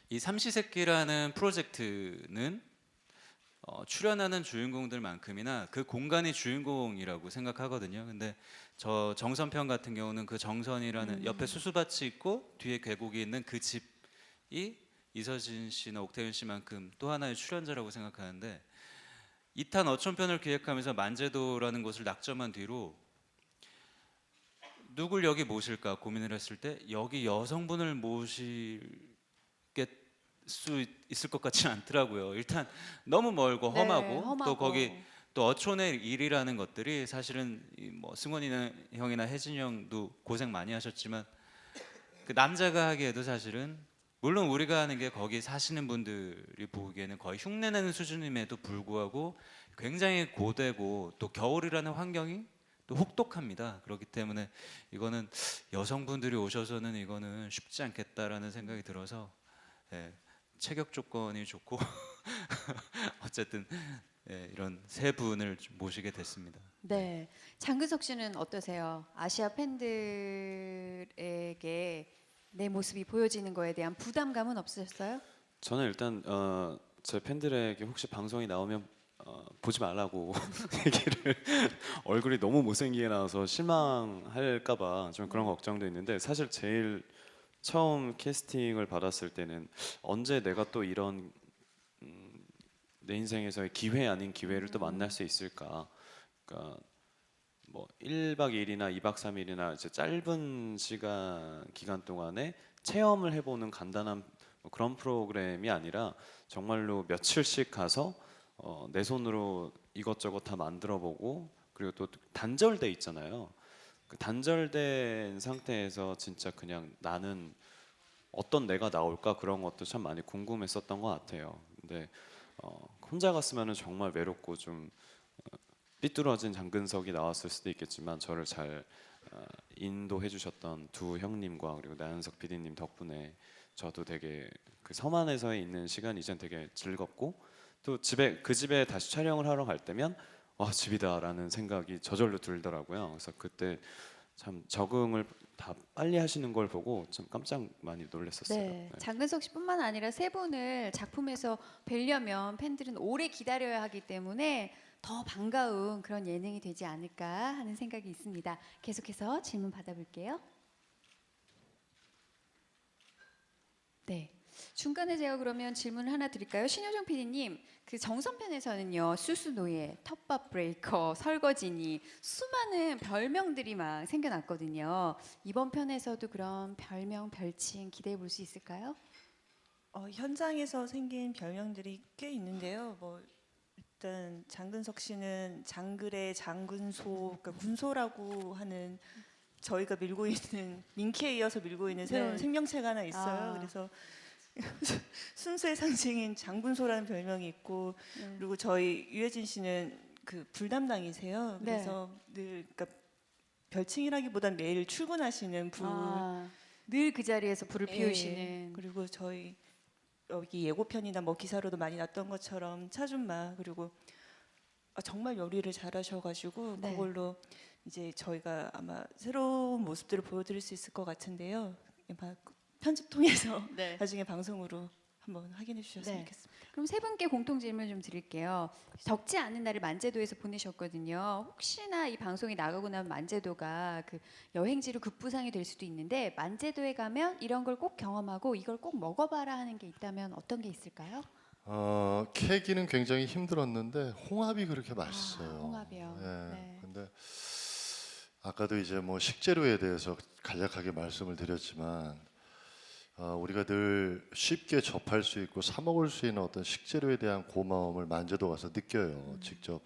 이 삼시세끼라는 프로젝트는 출연하는 주인공들만큼이나 그 공간이 주인공이라고 생각하거든요. 근데 저 정선편 같은 경우는 그 정선이라는 옆에 수수밭이 있고 뒤에 계곡이 있는 그 집이 이서진 씨나 옥태윤 씨만큼 또 하나의 출연자라고 생각하는데 2탄 어촌편을 기획하면서 만제도라는 곳을 낙점한 뒤로 누굴 여기 모실까 고민을 했을 때 여기 여성분을 모실 수 있을 것 같지는 않더라고요. 일단 너무 멀고 네, 험하고 또 험하고. 거기 또 어촌의 일이라는 것들이 사실은 뭐 승원이 형이나 혜진이 형도 고생 많이 하셨지만 그 남자가 하기에도 사실은 물론 우리가 하는 게 거기 사시는 분들이 보기에는 거의 흉내내는 수준임에도 불구하고 굉장히 고되고 또 겨울이라는 환경이 또 혹독합니다. 그렇기 때문에 이거는 여성분들이 오셔서는 이거는 쉽지 않겠다라는 생각이 들어서 체격 조건이 좋고 어쨌든 이런 세 분을 좀 모시게 됐습니다. 네. 장근석 씨는 어떠세요? 아시아 팬들에게 내 모습이 보여지는 거에 대한 부담감은 없으셨어요? 저는 일단 제 팬들에게 혹시 방송이 나오면 보지 말라고 얘기를 얼굴이 너무 못생기게 나와서 실망할까봐 좀 그런 걱정도 있는데 사실 제일 처음 캐스팅을 받았을 때는 언제 내가 또 이런 내 인생에서의 기회 아닌 기회를 또 만날 수 있을까? 그러니까 뭐 1박 2일이나 2박 3일이나 이제 짧은 기간 동안에 체험을 해보는 간단한 뭐 그런 프로그램이 아니라 정말로 며칠씩 가서 내 손으로 이것저것 다 만들어보고 그리고 또 단절돼 있잖아요. 그 단절된 상태에서 진짜 그냥 나는 어떤 내가 나올까 그런 것도 참 많이 궁금했었던 것 같아요. 근데 혼자 갔으면 정말 외롭고 좀 삐뚤어진 장근석이 나왔을 수도 있겠지만 저를 잘 인도해 주셨던 두 형님과 그리고 나연석 PD님 덕분에 저도 되게 그 섬안에서 있는 시간이 이젠 되게 즐겁고 또 그 집에 다시 촬영을 하러 갈 때면 집이다라는 생각이 저절로 들더라고요. 그래서 그때 참 적응을 다 빨리 하시는 걸 보고 좀 깜짝 많이 놀랐었어요. 네. 장근석 씨뿐만 아니라 세 분을 작품에서 뵈려면 팬들은 오래 기다려야 하기 때문에 더 반가운 그런 예능이 되지 않을까 하는 생각이 있습니다. 계속해서 질문 받아볼게요. 네. 중간에 제가 그러면 질문 하나 드릴까요? 신효정 PD님, 그 정선편에서는요 수수노예, 텃밭 브레이커, 설거지니 수많은 별명들이 막 생겨났거든요. 이번 편에서도 그런 별명, 별칭 기대해 볼 수 있을까요? 현장에서 생긴 별명들이 꽤 있는데요. 뭐 일단 장근석 씨는 장글의 장근소, 그러니까 군소라고 하는 저희가 밀고 있는 민키에 이어서 밀고 있는 새로운 네. 생명체가 하나 있어요. 그래서 순수의 상징인 장군소라는 별명이 있고 그리고 저희 유해진 씨는 그 불담당이세요. 그래서 늘 그러니까 별칭이라기보단 매일 출근하시는 불. 늘 그 자리에서 불을 예, 피우시는. 그리고 저희 여기 예고편이나 뭐 기사로도 많이 났던 것처럼 차준마 그리고 정말 요리를 잘하셔가지고 네. 그걸로 이제 저희가 아마 새로운 모습들을 보여드릴 수 있을 것 같은데요. 아마 편집 통해서 네. 나중에 방송으로 한번 확인해 주셨으면 네. 좋겠습니다. 그럼 세 분께 공통 질문 좀 드릴게요. 적지 않은 날을 만제도에서 보내셨거든요. 혹시나 이 방송이 나가고 나면 만제도가 그 여행지로 급부상이 될 수도 있는데 만제도에 가면 이런 걸 꼭 경험하고 이걸 꼭 먹어봐라 하는 게 있다면 어떤 게 있을까요? 캐기는 굉장히 힘들었는데 홍합이 그렇게 맛있어요. 홍합이요. 예. 네. 근데 아까도 이제 뭐 식재료에 대해서 간략하게 말씀을 드렸지만 우리가 늘 쉽게 접할 수 있고 사 먹을 수 있는 어떤 식재료에 대한 고마움을 만제도 가서 느껴요. 직접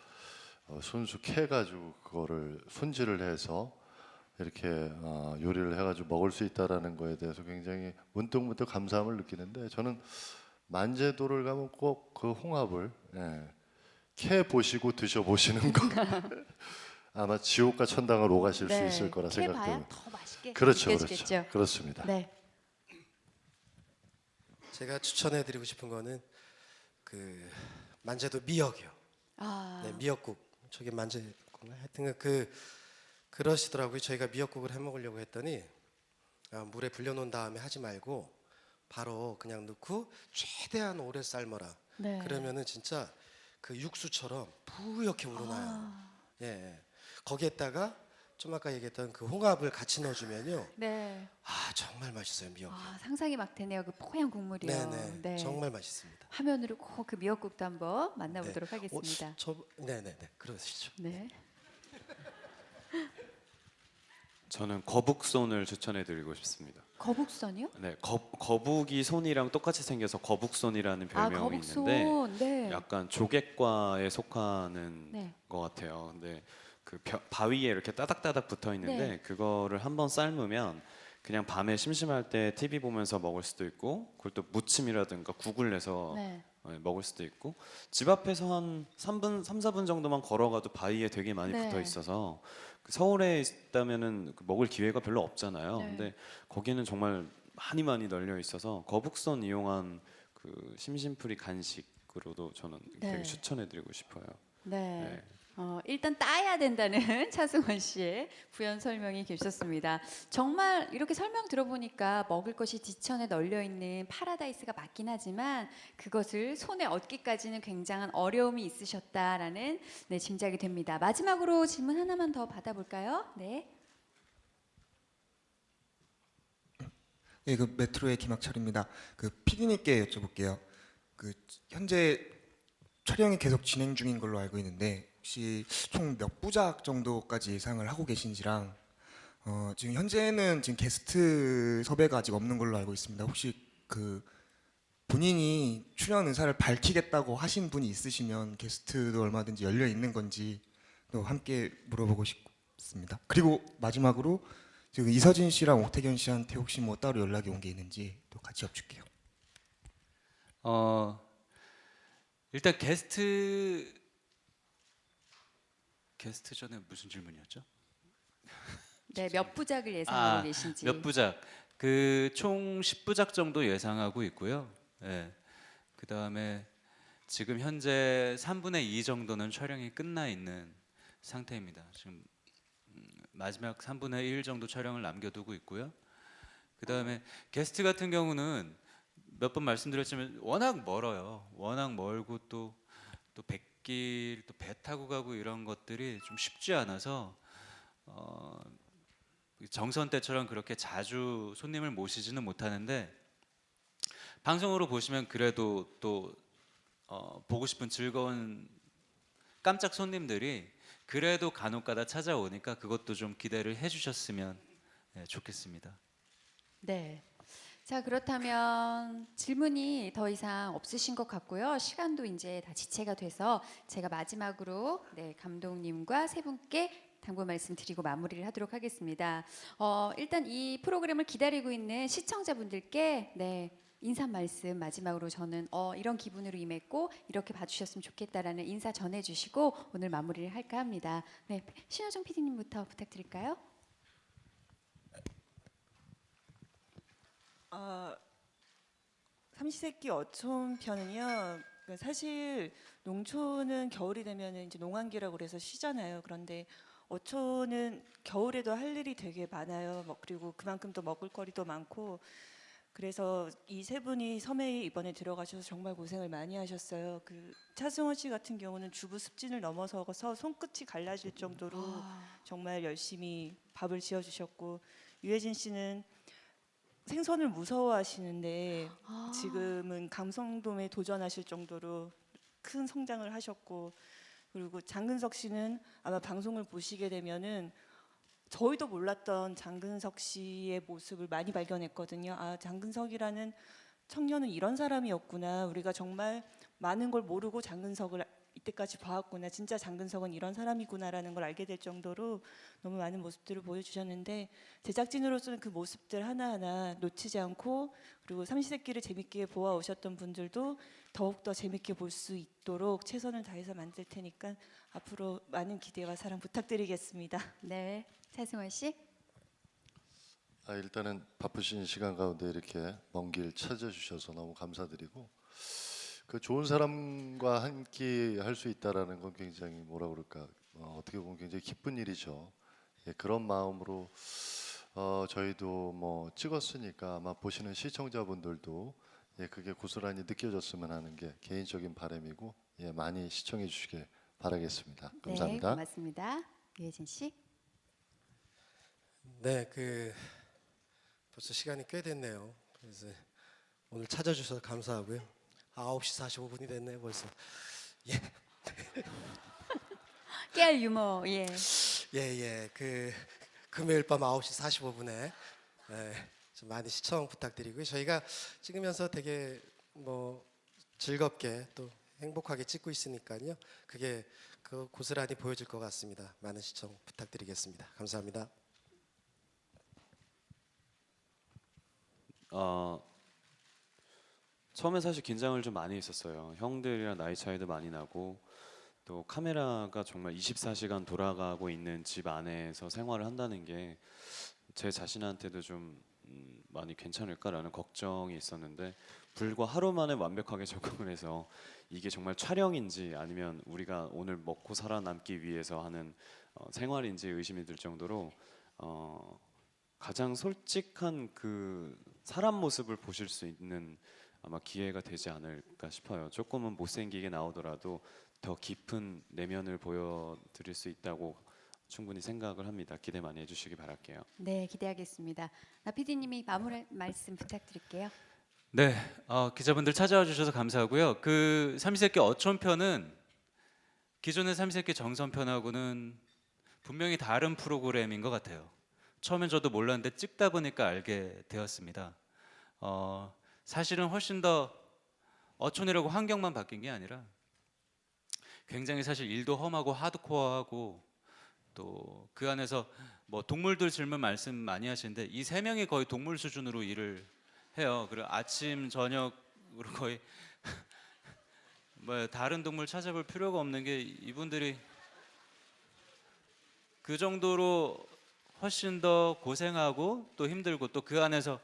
손수 캐가지고 그거를 손질을 해서 이렇게 요리를 해가지고 먹을 수 있다라는 거에 대해서 굉장히 문득문득 감사함을 느끼는데 저는 만제도를 가면 꼭 그 홍합을 캐 보시고 드셔 보시는 거 아마 지옥과 천당을 오가실 수 있을 거라 캐봐야 생각돼요. 더 맛있게 그렇죠, 느껴지겠죠. 그렇죠, 그렇습니다. 네. 제가 추천해드리고 싶은 거는 그 만제도 미역이요. 네, 미역국. 저게 만제국. 하여튼 그러시더라고요. 저희가 미역국을 해 먹으려고 했더니 물에 불려놓은 다음에 하지 말고 바로 그냥 넣고 최대한 오래 삶아라. 네. 그러면은 진짜 그 육수처럼 부옇게 우러나요. 예. 거기에다가 좀 아까 얘기했던 그 홍합을 같이 넣어주면요. 네. 정말 맛있어요 미역. 상상이 막 되네요. 그 뽀얀 국물이요. 네네. 네. 정말 맛있습니다. 화면으로 꼭 그 미역국도 한번 만나보도록 네. 하겠습니다. 네네네. 그러시죠. 네. 저는 거북손을 추천해드리고 싶습니다. 거북선이요? 네, 거북이 손이랑 똑같이 생겨서 거북손이라는 별명이 거북손. 있는데 네. 약간 조개과에 속하는 네. 것 같아요. 근데 그 바위에 이렇게 따닥따닥 붙어 있는데 네. 그거를 한번 삶으면 그냥 밤에 심심할 때 TV 보면서 먹을 수도 있고 그걸 또 무침이라든가 국을 내서 네. 먹을 수도 있고 집 앞에서 한 3분, 3, 4분 정도만 걸어가도 바위에 되게 많이 네. 붙어 있어서 서울에 있다면은 먹을 기회가 별로 없잖아요. 네. 근데 거기는 정말 많이 널려 있어서 거북선 이용한 그 심심풀이 간식으로도 저는 네. 되게 추천해드리고 싶어요. 네. 네. 일단 따야 된다는 차승원 씨의 부연 설명이 계셨습니다. 정말 이렇게 설명 들어보니까 먹을 것이 지천에 널려 있는 파라다이스가 맞긴 하지만 그것을 손에 얻기까지는 굉장한 어려움이 있으셨다라는 짐작이 됩니다. 마지막으로 질문 하나만 더 받아볼까요? 네. 예, 그 메트로의 김학철입니다. 그 PD님께 여쭤볼게요. 그 현재 촬영이 계속 진행 중인 걸로 알고 있는데 혹시 총 몇 부작 정도까지 예상을 하고 계신지랑 지금 현재는 지금 게스트 섭외가 아직 없는 걸로 알고 있습니다. 혹시 그 본인이 출연 의사를 밝히겠다고 하신 분이 있으시면 게스트도 얼마든지 열려 있는 건지 또 함께 물어보고 싶습니다. 그리고 마지막으로 지금 이서진 씨랑 옥태견 씨한테 혹시 뭐 따로 연락이 온 게 있는지 또 같이 여쭙게요. 일단 게스트 전에 무슨 질문이었죠? 네, 몇 부작을 예상하고 계신지. 몇 부작? 그 총 10부작 정도 예상하고 있고요. 네. 그다음에 지금 현재 3분의 2 정도는 촬영이 끝나 있는 상태입니다. 지금 마지막 3분의 1 정도 촬영을 남겨두고 있고요. 그다음에 게스트 같은 경우는 몇 번 말씀드렸지만 워낙 멀어요. 워낙 멀고 또 백길 또 배 타고 가고 이런 것들이 좀 쉽지 않아서 정선 때처럼 그렇게 자주 손님을 모시지는 못하는데 방송으로 보시면 그래도 또 보고 싶은 즐거운 깜짝 손님들이 그래도 간혹가다 찾아오니까 그것도 좀 기대를 해주셨으면 좋겠습니다. 네. 자, 그렇다면 질문이 더 이상 없으신 것 같고요. 시간도 이제 다 지체가 돼서 제가 마지막으로 감독님과 세 분께 당부 말씀 드리고 마무리를 하도록 하겠습니다. 일단 이 프로그램을 기다리고 있는 시청자분들께 인사 말씀 마지막으로 저는 이런 기분으로 임했고 이렇게 봐주셨으면 좋겠다라는 인사 전해주시고 오늘 마무리를 할까 합니다. 네, 신효정 PD님부터 부탁드릴까요? 삼시세끼 어촌편은요. 사실 농촌은 겨울이 되면 이제 농한기라고 그래서 쉬잖아요. 그런데 어촌은 겨울에도 할 일이 되게 많아요. 그리고 그만큼 또 먹을거리도 많고. 그래서 이 세 분이 섬에 이번에 들어가셔서 정말 고생을 많이 하셨어요. 그 차승원 씨 같은 경우는 주부 습진을 넘어서서 손끝이 갈라질 정도로 정말 열심히 밥을 지어주셨고, 유해진 씨는 생선을 무서워하시는데 지금은 감성돔에 도전하실 정도로 큰 성장을 하셨고, 그리고 장근석 씨는 아마 방송을 보시게 되면은 저희도 몰랐던 장근석 씨의 모습을 많이 발견했거든요. 아, 장근석이라는 청년은 이런 사람이었구나. 우리가 정말 많은 걸 모르고 장근석을 이때까지 봐왔구나. 진짜 장근석은 이런 사람이구나라는 걸 알게 될 정도로 너무 많은 모습들을 보여주셨는데, 제작진으로서는 그 모습들 하나하나 놓치지 않고, 그리고 삼시세끼를 재밌게 보아오셨던 분들도 더욱더 재밌게 볼 수 있도록 최선을 다해서 만들 테니까 앞으로 많은 기대와 사랑 부탁드리겠습니다. 네, 차승원 씨. 일단은 바쁘신 시간 가운데 이렇게 먼 길 찾아주셔서 너무 감사드리고, 그 좋은 사람과 함께 할 수 있다라는 건 굉장히 뭐라 그럴까, 어떻게 보면 굉장히 기쁜 일이죠. 예, 그런 마음으로 저희도 뭐 찍었으니까 아마 보시는 시청자분들도 예, 그게 고스란히 느껴졌으면 하는 게 개인적인 바람이고, 예, 많이 시청해 주시길 바라겠습니다. 감사합니다. 네, 고맙습니다. 유해진 씨. 네, 벌써 시간이 꽤 됐네요. 그래서 오늘 찾아주셔서 감사하고요. 9시 45분이 됐네요, 벌써. 예. 깨알 유머. 예. 예. 금요일 밤 9시 45분에 좀 많이 시청 부탁드리고요. 저희가 찍으면서 되게 즐겁게 또 행복하게 찍고 있으니까요. 그게 고스란히 보여질 것 같습니다. 많은 시청 부탁드리겠습니다. 감사합니다. 처음에 사실 긴장을 좀 많이 했었어요. 형들이랑 나이 차이도 많이 나고, 또 카메라가 정말 24시간 돌아가고 있는 집 안에서 생활을 한다는 게 제 자신한테도 좀 많이 괜찮을까라는 걱정이 있었는데, 불과 하루 만에 완벽하게 적응을 해서 이게 정말 촬영인지 아니면 우리가 오늘 먹고 살아남기 위해서 하는 생활인지 의심이 들 정도로 가장 솔직한 그 사람 모습을 보실 수 있는 아마 기회가 되지 않을까 싶어요. 조금은 못생기게 나오더라도 더 깊은 내면을 보여드릴 수 있다고 충분히 생각을 합니다. 기대 많이 해주시기 바랄게요. 네, 기대하겠습니다. 나 PD님이 마무리 말씀 부탁드릴게요. 네, 기자분들 찾아와 주셔서 감사하고요. 그 삼시세끼 어촌편은 기존의 삼시세끼 정선편하고는 분명히 다른 프로그램인 것 같아요. 처음엔 저도 몰랐는데 찍다 보니까 알게 되었습니다. 사실은 훨씬 더 어촌이라고 환경만 바뀐 게 아니라 굉장히 사실 일도 험하고 하드코어하고, 또 그 안에서 뭐 동물들 질문 말씀 많이 하시는데 이 세 명이 거의 동물 수준으로 일을 해요. 그리고 아침 저녁으로 거의 뭐 다른 동물 찾아볼 필요가 없는 게 이분들이 그 정도로 훨씬 더 고생하고 또 힘들고, 또 그 안에서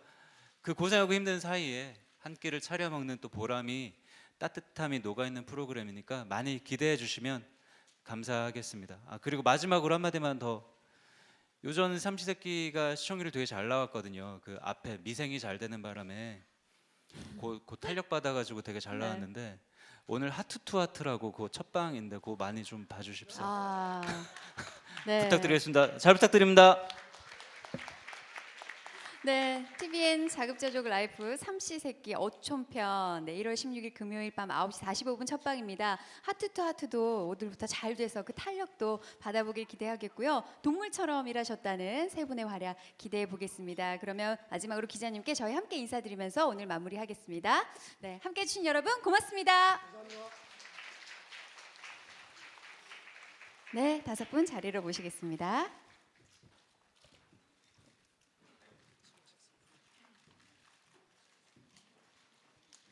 그 고생하고 힘든 사이에 한 끼를 차려 먹는 또 보람이, 따뜻함이 녹아있는 프로그램이니까 많이 기대해 주시면 감사하겠습니다. 그리고 마지막으로 한마디만 더. 요전 삼시세끼가 시청률이 되게 잘 나왔거든요. 그 앞에 미생이 잘 되는 바람에 그 탄력 받아가지고 되게 잘 나왔는데, 오늘 하트 투 하트라고 그 첫방인데 그거 많이 좀 봐주십시오. 네. 부탁드리겠습니다. 잘 부탁드립니다. 네, TVN 자급자족 라이프 삼시세끼 어촌편, 1월 16일 금요일 밤 9시 45분 첫 방입니다. 하트 투 하트도 오늘부터 잘 돼서 그 탄력도 받아보길 기대하겠고요. 동물처럼 일하셨다는 세 분의 활약 기대해 보겠습니다. 그러면 마지막으로 기자님께 저희 함께 인사드리면서 오늘 마무리하겠습니다. 네, 함께해 주신 여러분 고맙습니다. 네, 5분 자리로 모시겠습니다.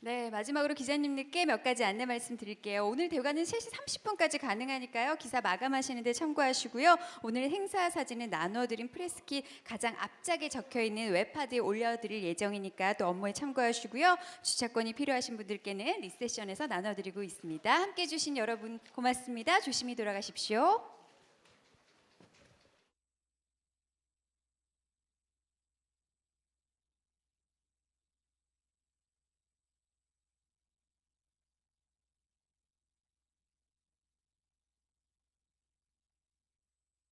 네, 마지막으로 기자님들께 몇 가지 안내 말씀드릴게요. 오늘 대관은 3시 30분까지 가능하니까요. 기사 마감하시는 데 참고하시고요. 오늘 행사 사진은 나눠드린 프레스킷 가장 앞짝에 적혀있는 웹하드에 올려드릴 예정이니까 또 업무에 참고하시고요. 주차권이 필요하신 분들께는 리세션에서 나눠드리고 있습니다. 함께해 주신 여러분 고맙습니다. 조심히 돌아가십시오.